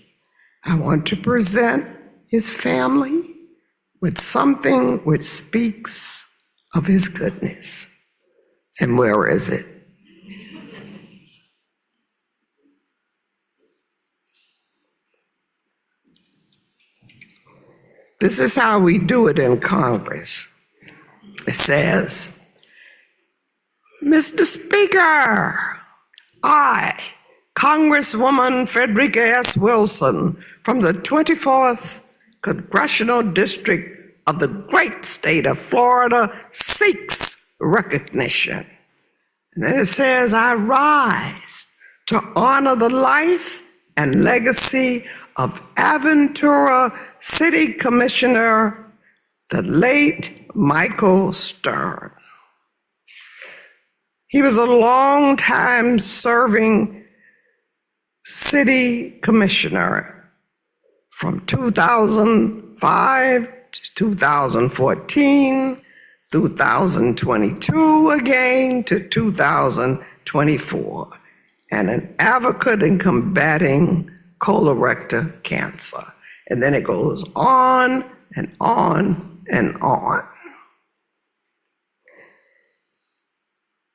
S7: I want to present his family with something which speaks of his goodness. And where is it? This is how we do it in Congress. It says, Mr. Speaker, I, Congresswoman Frederica S. Wilson, from the 24th Congressional District of the great state of Florida, seeks recognition. And then it says, I rise to honor the life and legacy of Aventura City Commissioner, the late Michael Stern. He was a long-time serving city commissioner from 2005 to 2014, 2022 again to 2024, and an advocate in combating colorectal cancer. And then it goes on and on and on.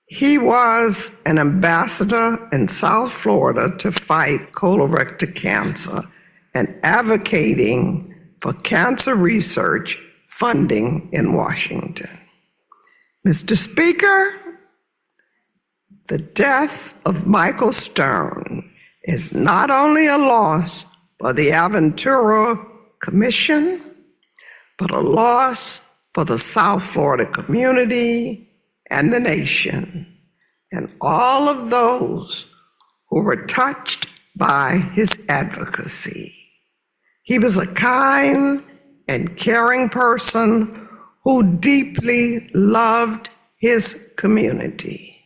S7: He was an ambassador in South Florida to fight colorectal cancer and advocating for cancer research funding in Washington. Mr. Speaker, the death of Michael Stern is not only a loss for the Aventura Commission, but a loss for the South Florida community and the nation, and all of those who were touched by his advocacy. He was a kind and caring person who deeply loved his community.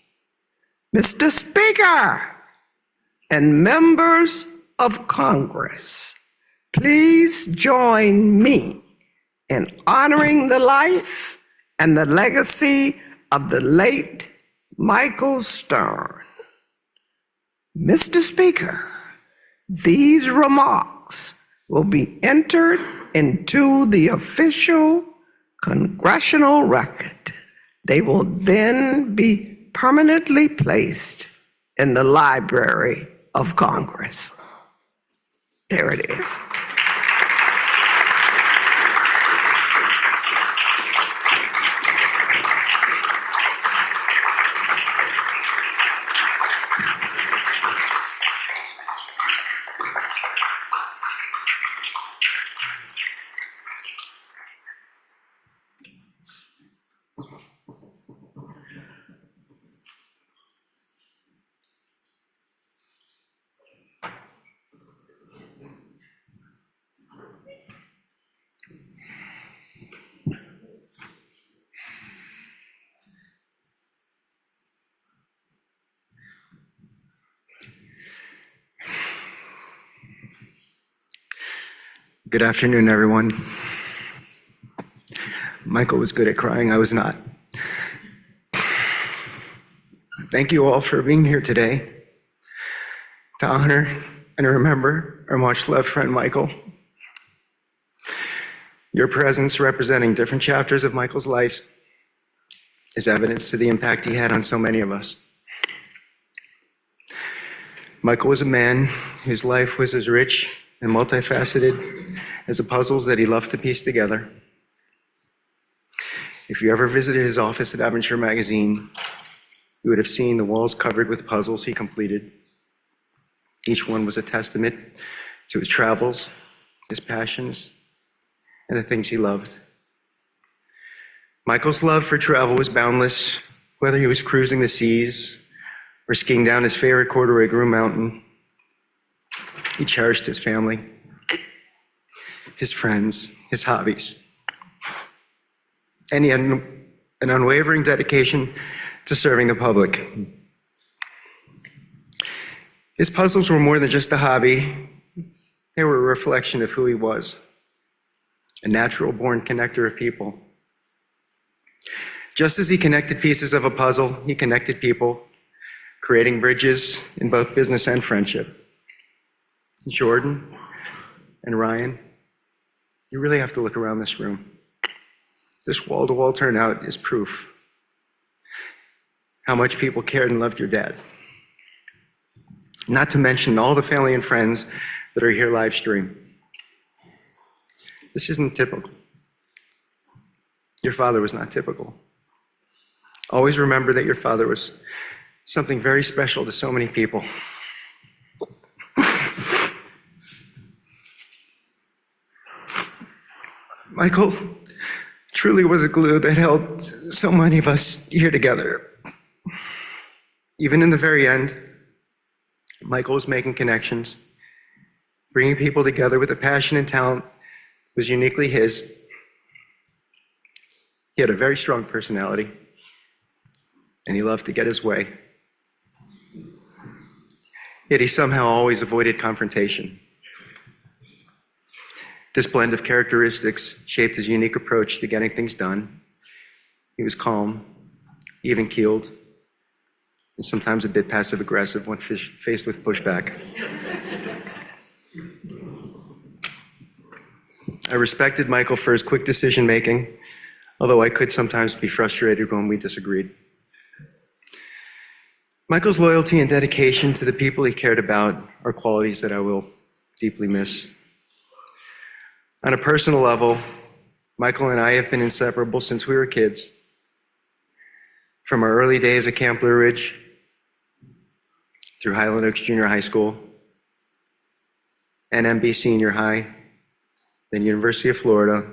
S7: Mr. Speaker and members of Congress, please join me in honoring the life and the legacy of the late Michael Stern. Mr. Speaker, these remarks will be entered into the official Congressional record. They will then be permanently placed in the Library of Congress. There it is.
S8: Good afternoon, everyone. Michael was good at crying, I was not. Thank you all for being here today to honor and remember our much-loved friend Michael. Your presence representing different chapters of Michael's life is evidence to the impact he had on so many of us. Michael was a man whose life was as rich and multifaceted as the puzzles that he loved to piece together. If you ever visited his office at Aventure Magazine, you would have seen the walls covered with puzzles he completed. Each one was a testament to his travels, his passions, and the things he loved. Michael's love for travel was boundless, whether he was cruising the seas or skiing down his favorite corduroy Groom Mountain. He cherished his family, his friends, his hobbies. And he had an unwavering dedication to serving the public. His puzzles were more than just a hobby. They were a reflection of who he was, a natural-born connector of people. Just as he connected pieces of a puzzle, he connected people, creating bridges in both business and friendship. Jordan and Ryan, you really have to look around this room. This wall-to-wall turnout is proof how much people cared and loved your dad. Not to mention all the family and friends that are here live stream. This isn't typical. Your father was not typical. Always remember that your father was something very special to so many people. Michael truly was a glue that held so many of us here together. Even in the very end, Michael was making connections, bringing people together with a passion and talent that was uniquely his. He had a very strong personality, and he loved to get his way. Yet he somehow always avoided confrontation. This blend of characteristics shaped his unique approach to getting things done. He was calm, even-keeled, and sometimes a bit passive-aggressive when faced with pushback. I respected Michael for his quick decision-making, although I could sometimes be frustrated when we disagreed. Michael's loyalty and dedication to the people he cared about are qualities that I will deeply miss. On a personal level, Michael and I have been inseparable since we were kids. From our early days at Camp Blue Ridge, through Highland Oaks Junior High School, NMB Senior High, then University of Florida,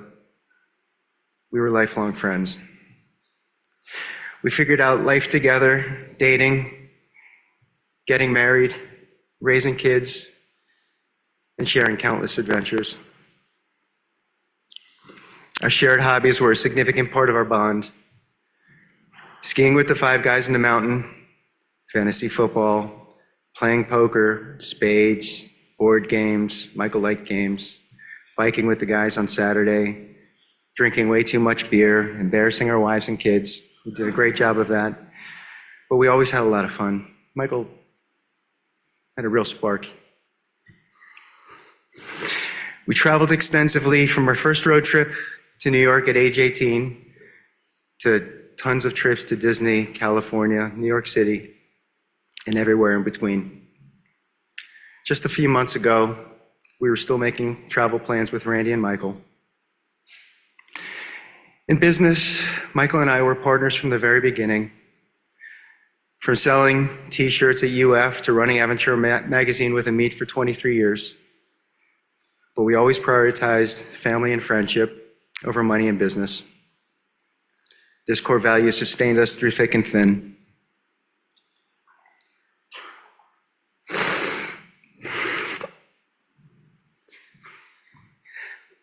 S8: we were lifelong friends. We figured out life together, dating, getting married, raising kids, and sharing countless adventures. Our shared hobbies were a significant part of our bond. Skiing with the five guys in the mountain, fantasy football, playing poker, spades, board games, Michael liked games, biking with the guys on Saturday, drinking way too much beer, embarrassing our wives and kids. We did a great job of that, but we always had a lot of fun. Michael had a real spark. We traveled extensively from our first road trip to New York at age 18 to tons of trips to Disney, California, New York City, and everywhere in between. Just a few months ago, we were still making travel plans with Randy and Michael. In business, Michael and I were partners from the very beginning. From selling t-shirts at UF to running Aventura magazine with Amit for 23 years. But we always prioritized family and friendship over money and business. This core value sustained us through thick and thin.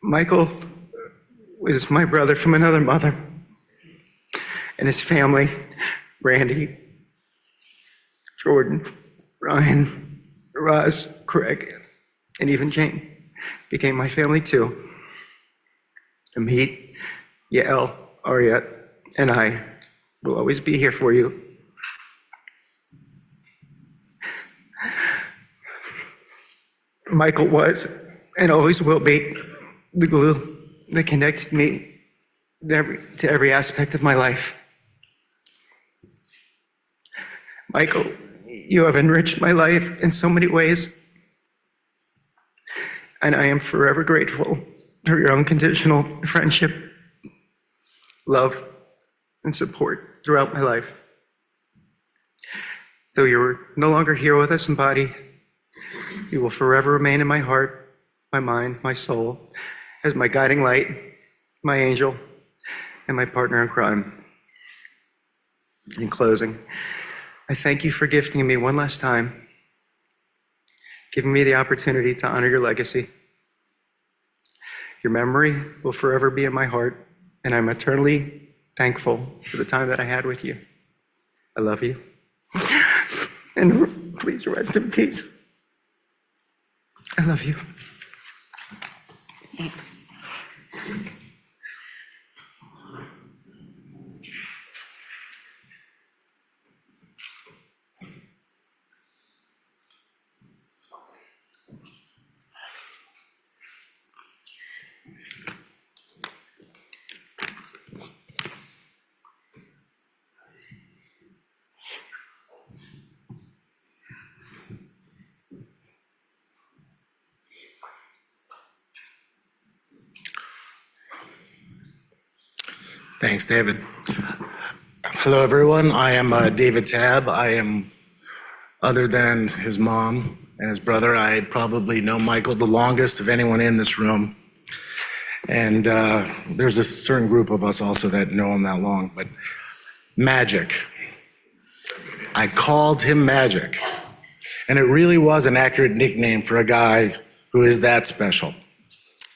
S8: Michael was my brother from another mother, and his family, Randy, Jordan, Ryan, Roz, Craig, and even Jane, became my family too. Amit, Yael, Ariette, and I will always be here for you. Michael was, and always will be, the glue that connected me to every aspect of my life. Michael, you have enriched my life in so many ways, and I am forever grateful for your unconditional friendship, love, and support throughout my life. Though you are no longer here with us in body, you will forever remain in my heart, my mind, my soul, as my guiding light, my angel, and my partner in crime. In closing, I thank you for gifting me one last time, giving me the opportunity to honor your legacy. Your memory will forever be in my heart, and I'm eternally thankful for the time that I had with you. I love you. And please rest in peace. I love you.
S9: Thanks, David. Hello, everyone. I am David Tabb. I am, other than his mom and his brother, I probably know Michael the longest of anyone in this room. And there's a certain group of us also that know him that long, but Magic. I called him Magic. And it really was an accurate nickname for a guy who is that special.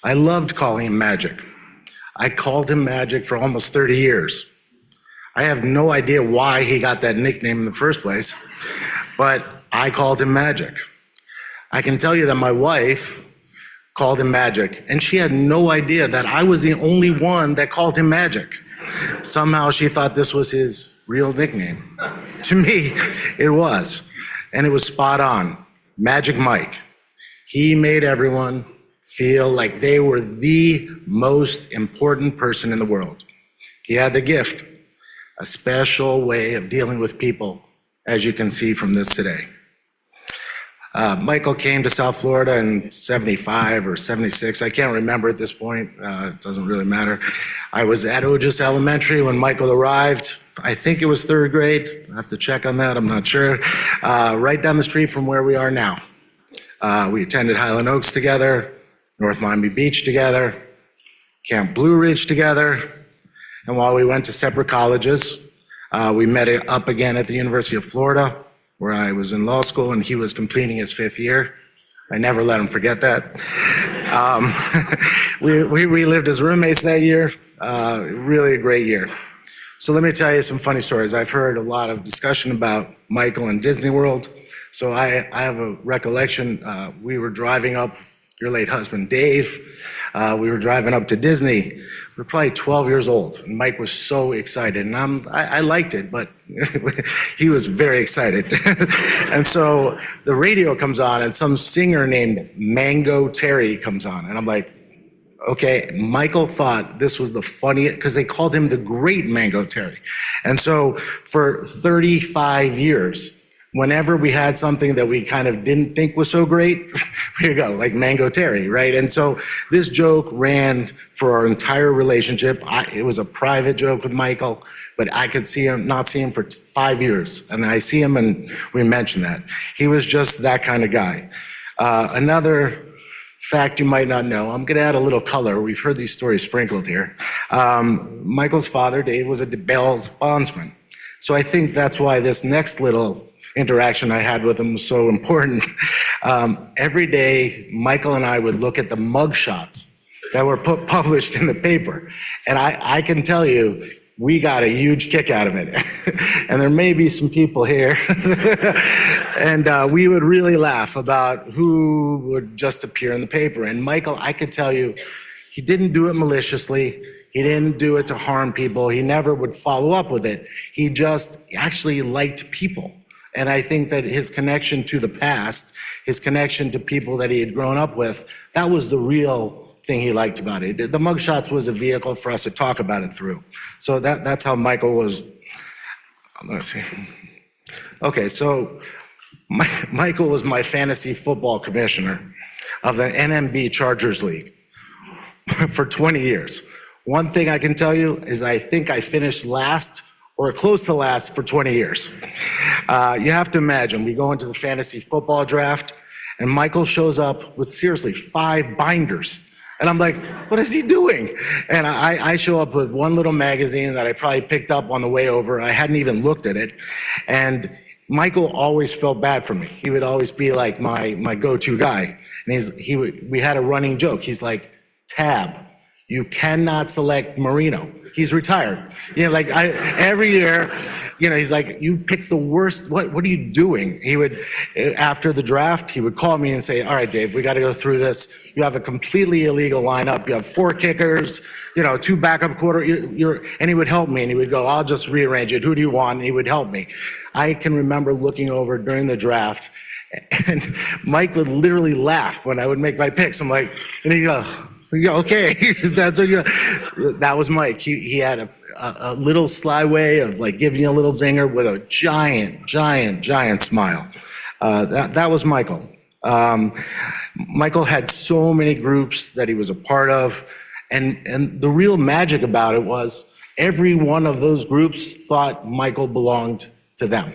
S9: I loved calling him Magic. I called him Magic for almost 30 years. I have no idea why he got that nickname in the first place, but I called him Magic. I can tell you that my wife called him Magic, and she had no idea that I was the only one that called him Magic. Somehow she thought this was his real nickname. To me, it was, and it was spot on. Magic Mike. He made everyone feel like they were the most important person in the world. He had the gift, a special way of dealing with people, as you can see from this today. Michael came to South Florida in 75 or 76. I can't remember at this point. It doesn't really matter. I was at Ogis Elementary when Michael arrived. I think it was third grade. I have to check on that. I'm not sure. Right down the street from where we are now. We attended Highland Oaks together, North Miami Beach together, Camp Blue Ridge together, and while we went to separate colleges, we met up again at the University of Florida, where I was in law school and he was completing his 5th year. I never let him forget that. We lived as roommates that year, really a great year. So let me tell you some funny stories. I've heard a lot of discussion about Michael and Disney World. So I have a recollection, we were driving up your late husband, Dave. We were driving up to Disney. We were probably 12 years old, and Mike was so excited, and I liked it, but he was very excited. And so the radio comes on, and some singer named Mango Terry comes on, and I'm like, okay, Michael thought this was the funniest, because they called him the Great Mango Terry. And so for 35 years, whenever we had something that we kind of didn't think was so great, we go, like Mango Terry, right? And so this joke ran for our entire relationship. It was a private joke with Michael, but I could not see him for 5 years. And I see him and we mentioned that. He was just that kind of guy. Another fact you might not know, I'm gonna add a little color. We've heard these stories sprinkled here. Michael's father, Dave, was a bail bondsman. So I think that's why this next little interaction I had with him was so important. Every day, Michael and I would look at the mug shots that were published in the paper. And I can tell you, we got a huge kick out of it. And there may be some people here. And we would really laugh about who would just appear in the paper. And Michael, I could tell you, he didn't do it maliciously. He didn't do it to harm people. He never would follow up with it. He just actually liked people. And I think that his connection to the past, his connection to people that he had grown up with, that was the real thing he liked about it. The mugshots was a vehicle for us to talk about it through. So that's how Michael was. Let's see. Okay, so Michael was my fantasy football commissioner of the NMB Chargers League for 20 years. One thing I can tell you is I think I finished last or close to last for 20 years. You have to imagine, we go into the fantasy football draft, and Michael shows up with seriously 5 binders. And I'm like, what is he doing? And I show up with one little magazine that I probably picked up on the way over. I hadn't even looked at it. And Michael always felt bad for me. He would always be like my go-to guy. And we had a running joke. He's like, Tab, you cannot select Marino. He's retired. You know, like every year, you know, he's like, you picked the worst. What are you doing? He would, after the draft, he would call me and say, all right, Dave, we got to go through this. You have a completely illegal lineup. You have 4 kickers, you know, 2 backup quarter. And he would help me and he would go, I'll just rearrange it. Who do you want? And he would help me. I can remember looking over during the draft and Mike would literally laugh when I would make my picks. I'm like, and he'd go, yeah, okay, that's what you. That was Mike. He had a little sly way of like giving you a little zinger with a giant smile. That was Michael. Michael had so many groups that he was a part of, and the real magic about it was every one of those groups thought Michael belonged to them.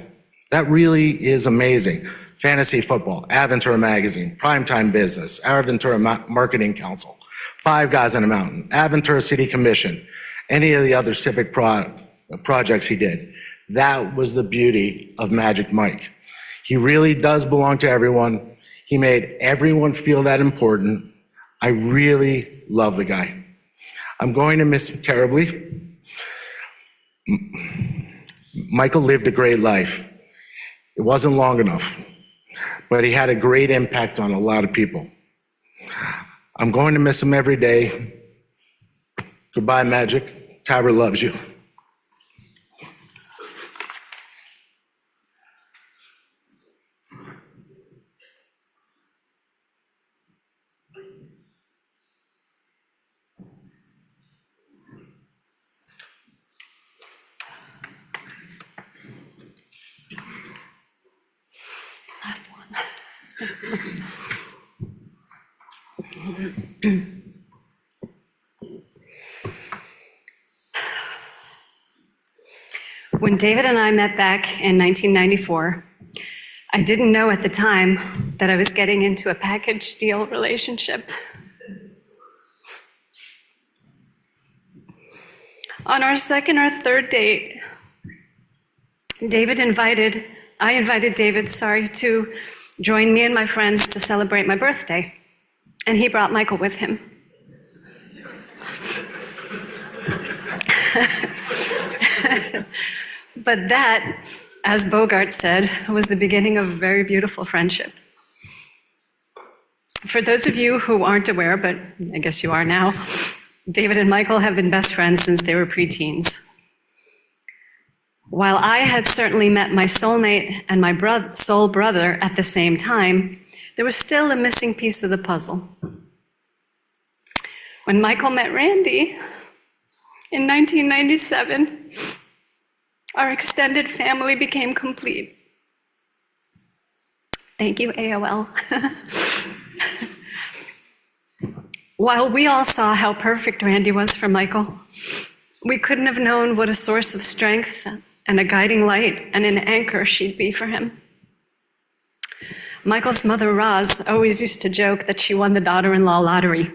S9: That really is amazing. Fantasy Football, Aventura Magazine, Primetime Business, Aventura Marketing Council, Five Guys on a Mountain, Aventura City Commission, any of the other civic projects he did. That was the beauty of Magic Mike. He really does belong to everyone. He made everyone feel that important. I really love the guy. I'm going to miss him terribly. Michael lived a great life. It wasn't long enough, but he had a great impact on a lot of people. I'm going to miss him every day. Goodbye, Magic. Tabor loves you.
S10: Last one. When David and I met back in 1994, I didn't know at the time that I was getting into a package deal relationship. On our second or third date, I invited David, to join me and my friends to celebrate my birthday. And he brought Michael with him. But that, as Bogart said, was the beginning of a very beautiful friendship. For those of you who aren't aware, but I guess you are now, David and Michael have been best friends since they were preteens. While I had certainly met my soulmate and my soul brother at the same time, there was still a missing piece of the puzzle. When Michael met Randy in 1997, our extended family became complete. Thank you, AOL. While we all saw how perfect Randy was for Michael, we couldn't have known what a source of strength and a guiding light and an anchor she'd be for him. Michael's mother, Roz, always used to joke that she won the daughter-in-law lottery.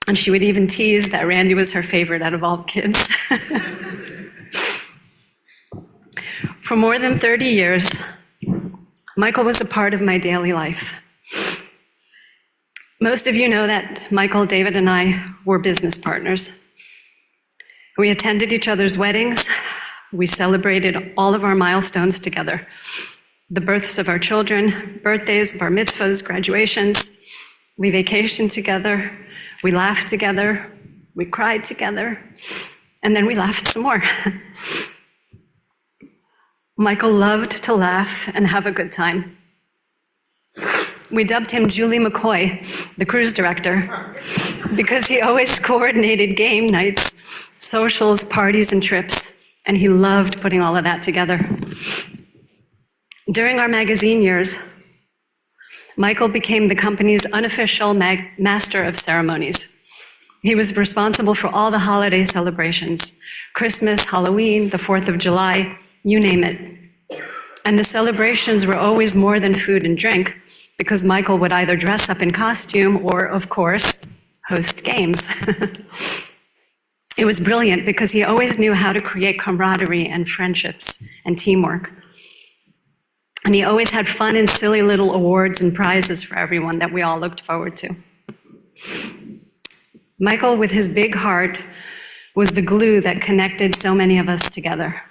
S10: And she would even tease that Randy was her favorite out of all the kids. For more than 30 years, Michael was a part of my daily life. Most of you know that Michael, David, and I were business partners. We attended each other's weddings. We celebrated all of our milestones together. The births of our children, birthdays, bar mitzvahs, graduations. We vacationed together. We laughed together. We cried together. And then we laughed some more. Michael loved to laugh and have a good time. We dubbed him Julie McCoy, the cruise director, because he always coordinated game nights, socials, parties, and trips, and he loved putting all of that together. During our magazine years, Michael became the company's unofficial master of ceremonies. He was responsible for all the holiday celebrations, Christmas, Halloween, the 4th of July, you name it. And the celebrations were always more than food and drink, because Michael would either dress up in costume or, of course, host games. It was brilliant because he always knew how to create camaraderie and friendships and teamwork. And he always had fun and silly little awards and prizes for everyone that we all looked forward to. Michael, with his big heart, was the glue that connected so many of us together.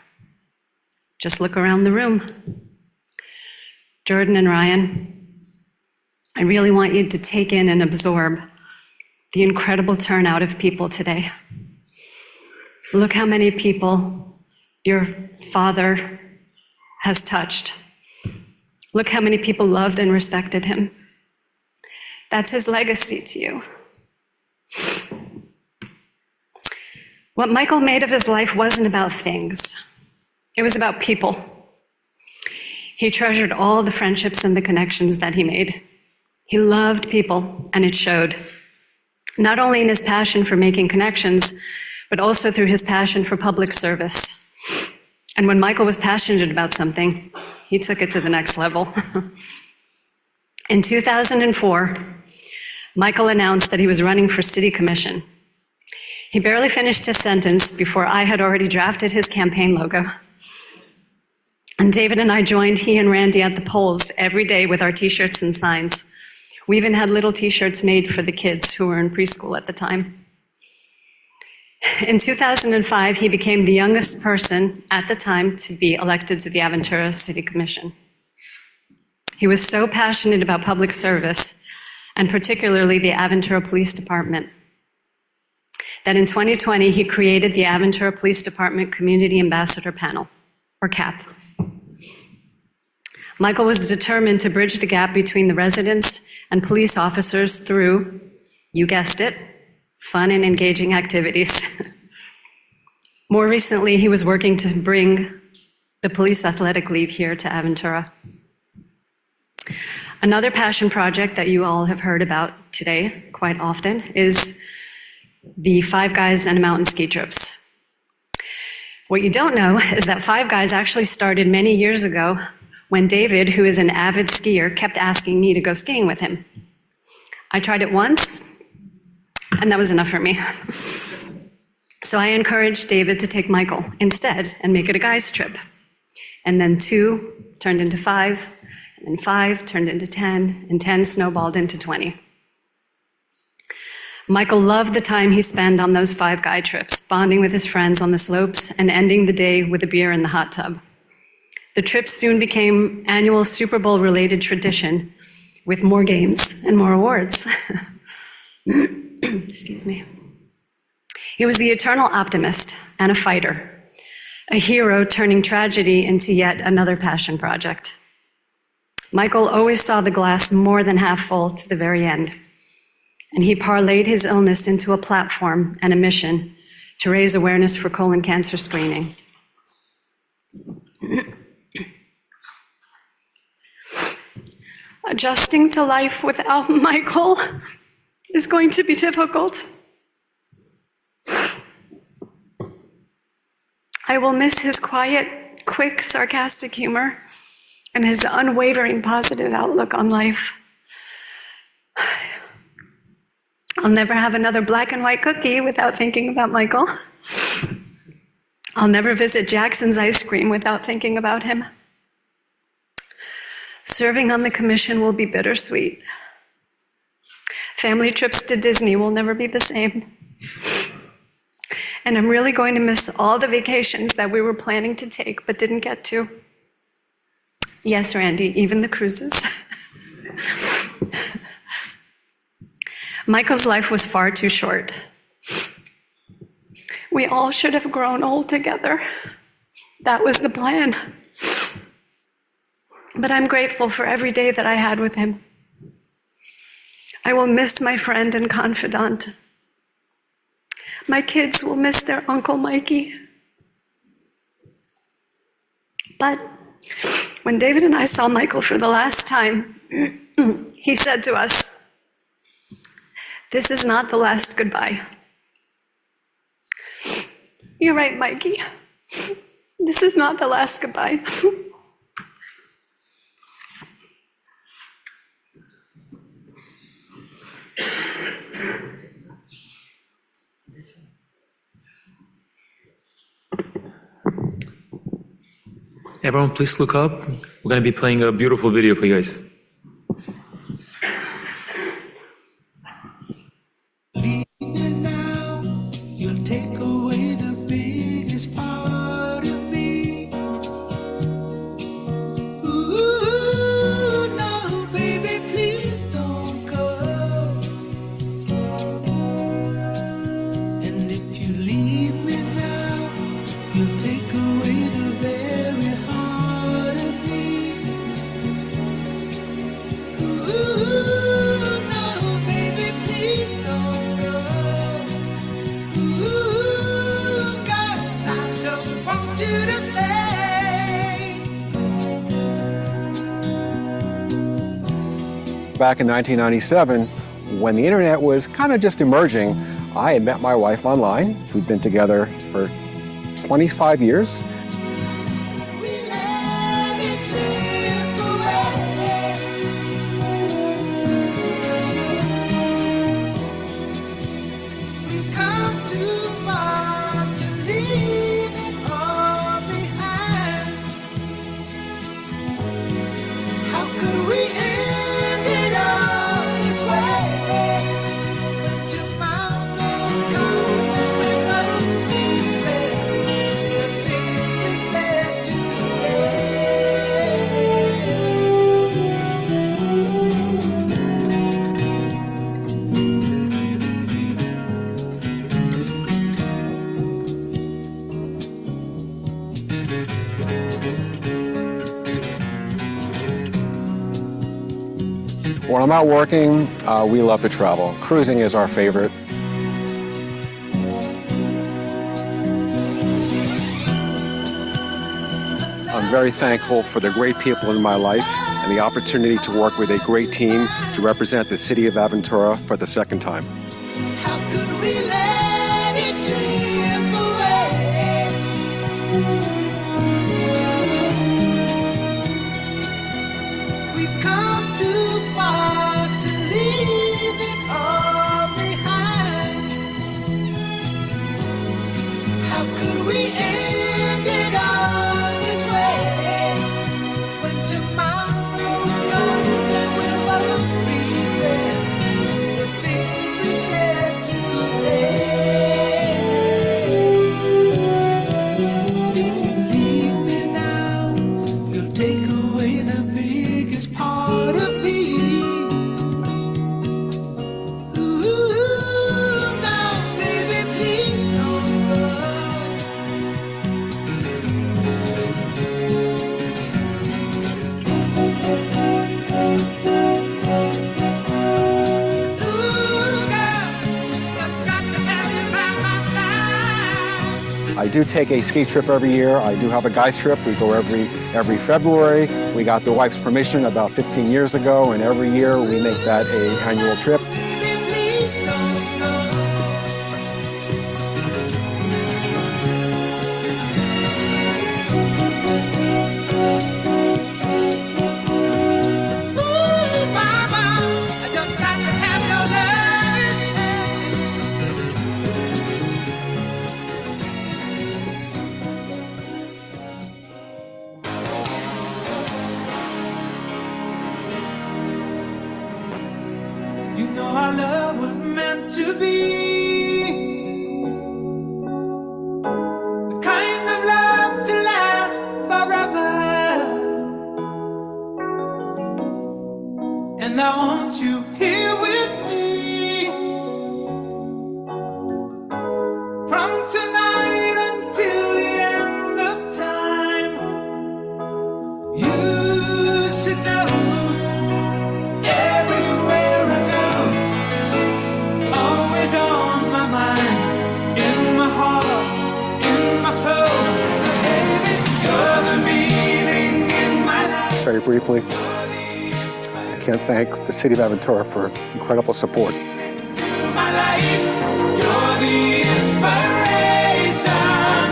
S10: Just look around the room. Jordan and Ryan, I really want you to take in and absorb the incredible turnout of people today. Look how many people your father has touched. Look how many people loved and respected him. That's his legacy to you. What Michael made of his life wasn't about things. It was about people. He treasured all the friendships and the connections that he made. He loved people, and it showed, not only in his passion for making connections, but also through his passion for public service. And when Michael was passionate about something, he took it to the next level. In 2004, Michael announced that he was running for city commission. He barely finished his sentence before I had already drafted his campaign logo. And David and I joined he and Randy at the polls every day with our t-shirts and signs. We even had little t-shirts made for the kids who were in preschool at the time. In 2005, he became the youngest person at the time to be elected to the Aventura City Commission. He was so passionate about public service, and particularly the Aventura Police Department, that in 2020, he created the Aventura Police Department Community Ambassador Panel, or CAP. Michael was determined to bridge the gap between the residents and police officers through, you guessed it, fun and engaging activities. More recently, he was working to bring the police athletic league here to Aventura. Another passion project that you all have heard about today quite often is the Five Guys and Mountain Ski Trips. What you don't know is that Five Guys actually started many years ago when David, who is an avid skier, kept asking me to go skiing with him. I tried it once, and that was enough for me. So I encouraged David to take Michael instead and make it a guys' trip. And then 2 turned into 5, and then 5 turned into 10, and 10 snowballed into 20. Michael loved the time he spent on those 5 guy trips, bonding with his friends on the slopes and ending the day with a beer in the hot tub. The trips soon became annual Super Bowl-related tradition, with more games and more awards. Excuse me. He was the eternal optimist and a fighter, a hero turning tragedy into yet another passion project. Michael always saw the glass more than half full to the very end, and he parlayed his illness into a platform and a mission to raise awareness for colon cancer screening. Adjusting to life without Michael is going to be difficult. I will miss his quiet, quick, sarcastic humor and his unwavering positive outlook on life. I'll never have another black and white cookie without thinking about Michael. I'll never visit Jackson's ice cream without thinking about him. Serving on the commission will be bittersweet. Family trips to Disney will never be the same. And I'm really going to miss all the vacations that we were planning to take but didn't get to. Yes, Randy, even the cruises. Michael's life was far too short. We all should have grown old together. That was the plan. But I'm grateful for every day that I had with him. I will miss my friend and confidant. My kids will miss their Uncle Mikey. But when David and I saw Michael for the last time, he said to us, "This is not the last goodbye." You're right, Mikey. This is not the last goodbye.
S2: Everyone, please look up. We're going to be playing a beautiful video for you guys.
S11: You'll take away the biggest part of me. Ooh, no, baby, please don't go. And if you leave me now, you'll take away the very heart of me. Ooh, no, baby, please don't go. Ooh, girl, I just want you to stay.
S12: Back in 1997, when the internet was kind of just emerging, I had met my wife online. We'd been together for 25 years.
S11: We let it slip away. We've come too far to leave it all behind. How could we end it all this way? When tomorrow comes and we both regret the things we said today.
S12: When I'm out working, we love to travel. Cruising is our favorite. I'm very thankful for the great people in my life and the opportunity to work with a great team to represent the city of Aventura for the second time.
S11: How could we let it slip away? We've come too far to leave it all behind. How could we end it all this way? When tomorrow comes and we both regret the things we said today.
S12: do take a ski trip every year. I do have a guys trip. We go every February. We got the wife's permission about 15 years ago, and every year we make that an annual trip.
S11: You know our love was meant to be the kind of love to last forever. And I want you here with me from tonight until the end of time. You should know everywhere I go, always on my mind, in my heart, in my soul. Baby, you're the meaning in my life.
S12: Very briefly, I can't thank the City of Aventura for incredible support.
S11: To my life, you're the inspiration.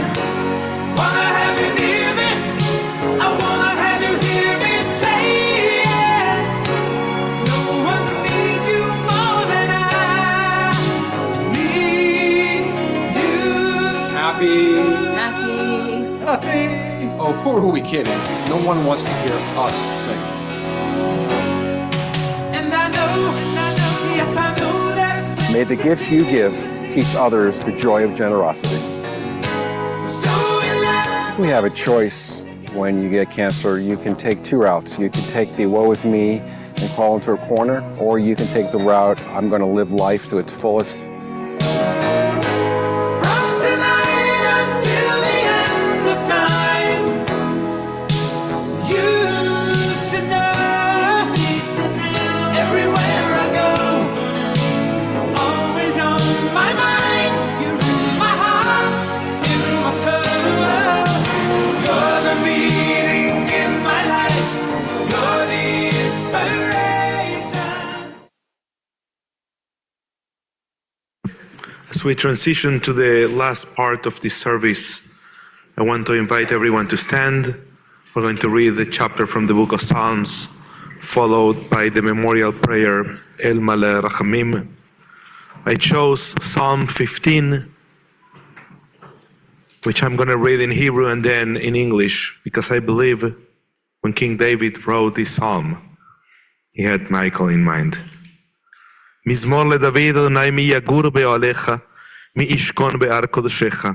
S11: Wanna have you near me, I wanna have you hear me say it. No one needs you more than I need you.
S13: Happy. Oh, who are we kidding? No one wants to hear us sing.
S11: And I know, yes I know that it's
S12: May the gifts you give teach others the joy of generosity.
S11: so in love.
S12: We have a choice when you get cancer. You can take two routes. You can take the woe is me and crawl into a corner, or you can take the route, I'm going to live life to its fullest.
S11: From tonight until the end of time, you should know everywhere I go, always on my mind, you're in my heart, in my soul. You're the meaning in my life, you're the inspiration.
S4: As we transition to the last part of this service, I want to invite everyone to stand. We're going to read the chapter from the book of Psalms, followed by the memorial prayer, El Maleh Rachamim. I chose Psalm 15, which I'm going to read in Hebrew and then in English, because I believe when King David wrote this psalm, he had Michael in mind. מזמור לדוד, אדוני מי יגור באוהליך, מי ישכון בהר קודשך.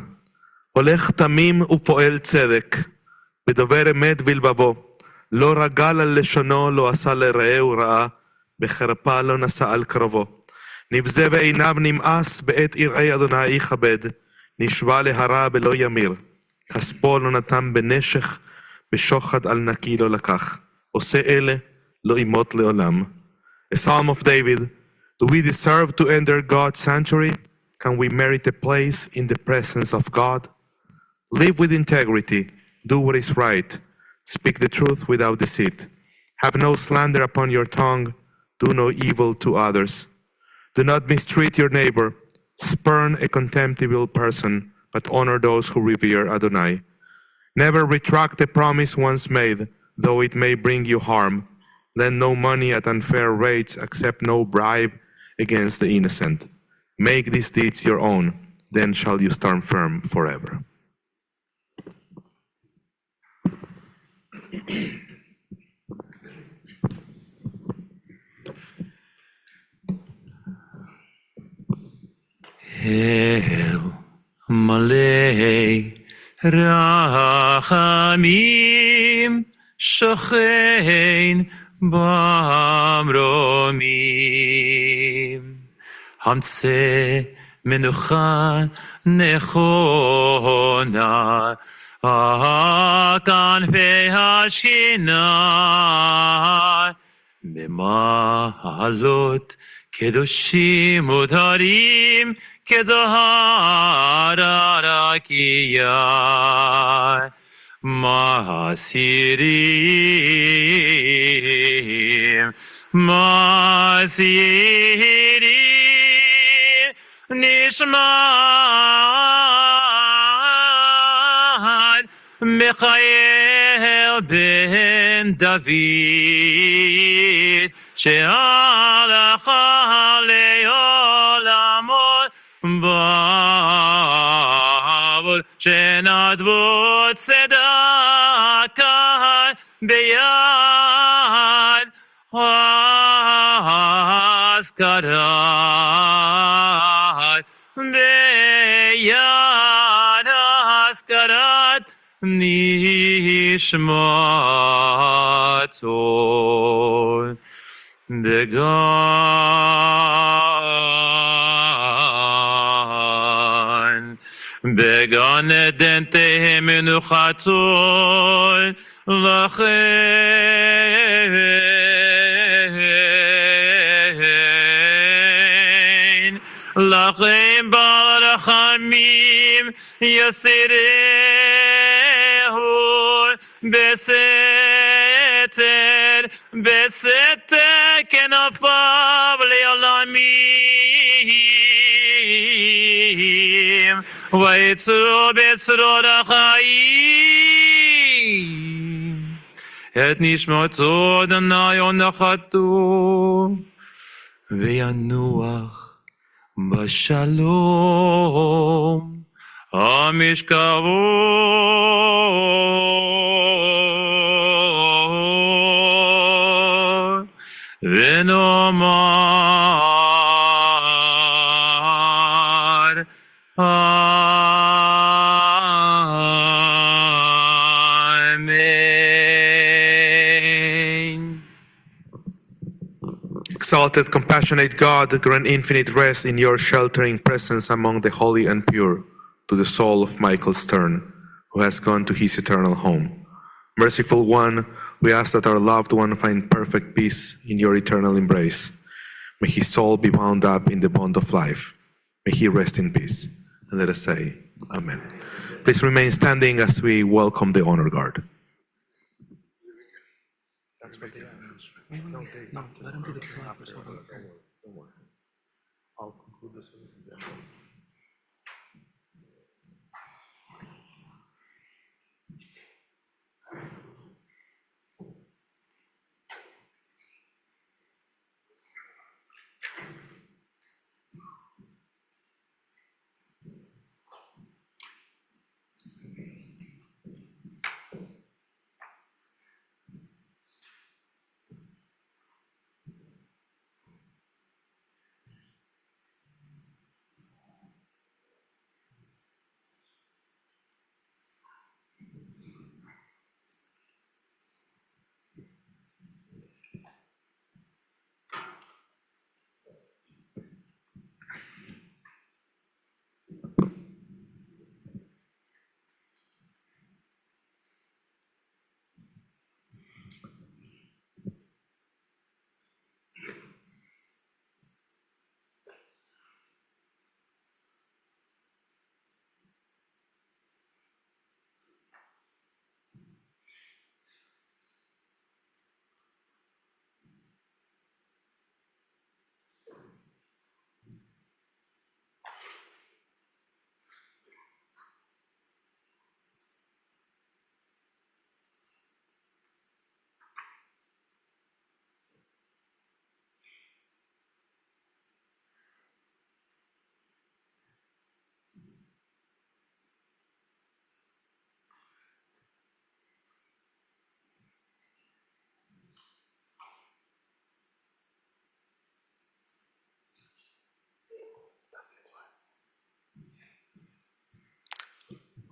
S4: הולך תמים ופועל צדק, בדובר אמת בלבבו, לא רגל על לשונו, לא עשה לרעהו רעה, בחרפה לא נשא על קרבו. נבזה ועיניו נמאס, בעת יראי אדוני יכבד, נשבע להרע בלא ימיר. כספו לא נתן בנשך, בשוחד על נקי לא לקח. עושה אלה, לא ימות לעולם. A Psalm of David. Do we deserve to enter God's sanctuary? Can we merit a place in the presence of God? Live with integrity. Do what is right. Speak the truth without deceit. Have no slander upon your tongue. Do no evil to others. Do not mistreat your neighbor. Spurn a contemptible person, but honor those who revere Adonai. Never retract a promise once made, though it may bring you harm. Lend no money at unfair rates, accept no bribe against the innocent. Make these deeds your own, then shall you stand firm forever.
S2: El Maleh Rachamim Shochein Bamromim Hamtze Menucha Nechona Kanfei Hashchina B'mahalot קדושים ודרים כזוהר הרקיע מעשירים נשמעת מיכאל בן דוד שהלך לעולמות בעבור שנדבו צדקה ביד הזכרת ביד הזכרת נשמתו בגן עדן תהא מנוחתו לכם בעל רחמים יסירהו בסתר כנפיו לעולמים ויצרו בצרור החיים את נשמתו אדוני ונחתו וינוח בשלום המשכבו ונאמר Amen.
S4: Exalted, compassionate God, grant infinite rest in your sheltering presence among the holy and pure, to the soul of Michael Stern, who has gone to his eternal home. Merciful One, we ask that our loved one find perfect peace in your eternal embrace. May his soul be bound up in the bond of life. May he rest in peace. And let us say, Amen. Please remain standing as we welcome the honor guard.
S3: No, let him do the prayer first.
S4: I'll conclude the service and then.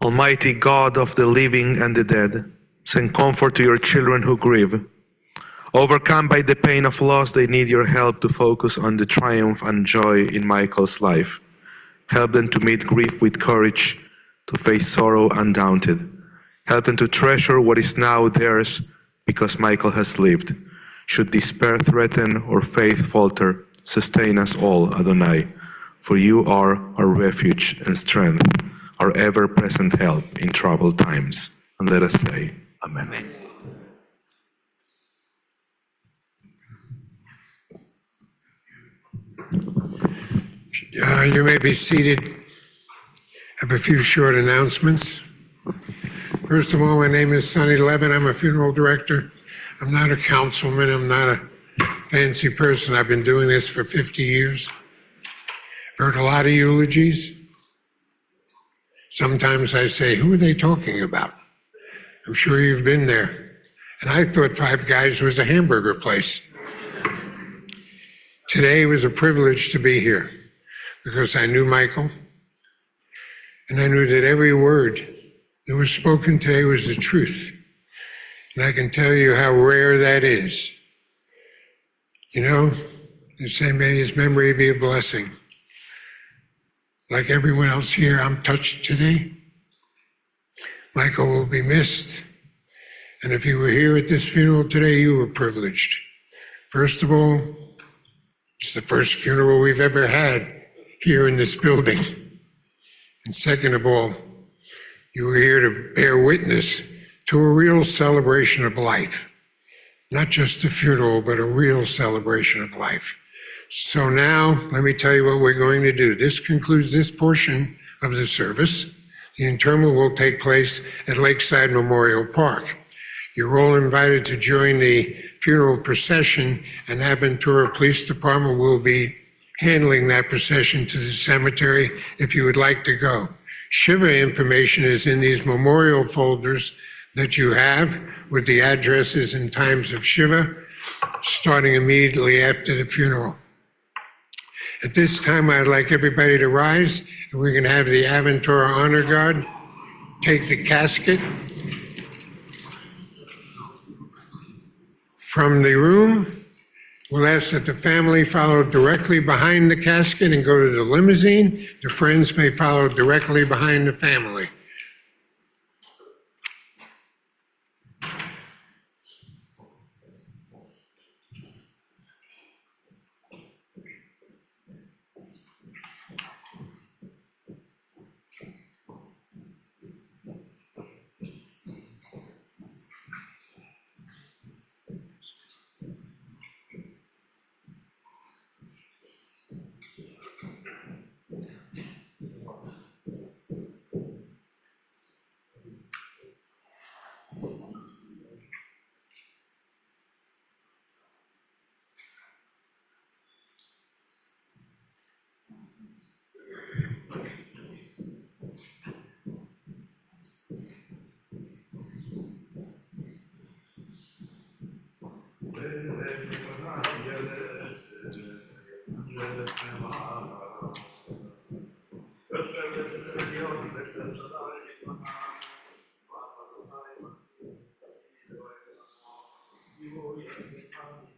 S4: Almighty God of the living and the dead, send comfort to your children who grieve. Overcome by the pain of loss, they need your help to focus on the triumph and joy in Michael's life. Help them to meet grief with courage, to face sorrow undaunted. Help them to treasure what is now theirs because Michael has lived. Should despair threaten or faith falter, Sustain us all, Adonai, for you are our refuge and strength, our ever-present help in troubled times. And let us say, Amen.
S1: You may be seated. I have a few short announcements. First of all, my name is Sonny Levin. I'm a funeral director. I'm not a councilman. I'm not a fancy person. I've been doing this for 50 years. Heard a lot of eulogies. Sometimes I say, who are they talking about? I'm sure you've been there. And I thought Five Guys was a hamburger place. Today was a privilege to be here because I knew Michael, and I knew that every word that was spoken today was the truth. And I can tell you how rare that is. You know, they say, may his memory be a blessing. Like everyone else here, I'm touched today. Michael will be missed. And if you were here at this funeral today, you were privileged. First of all, it's the first funeral we've ever had here in this building. And second of all, you were here to bear witness to a real celebration of life. Not just a funeral, but a real celebration of life. So now, let me tell you what we're going to do. This concludes this portion of the service. The interment will take place at Lakeside Memorial Park. You're all invited to join the funeral procession, and Aventura Police Department will be handling that procession to the cemetery if you would like to go. Shiva information is in these memorial folders that you have with the addresses and times of Shiva, starting immediately after the funeral. At this time, I'd like everybody to rise, and we're going to have the Aventura Honor Guard take the casket from the room. We'll ask that the family follow directly behind the casket and go to the limousine. The friends may follow directly behind the family.
S11: You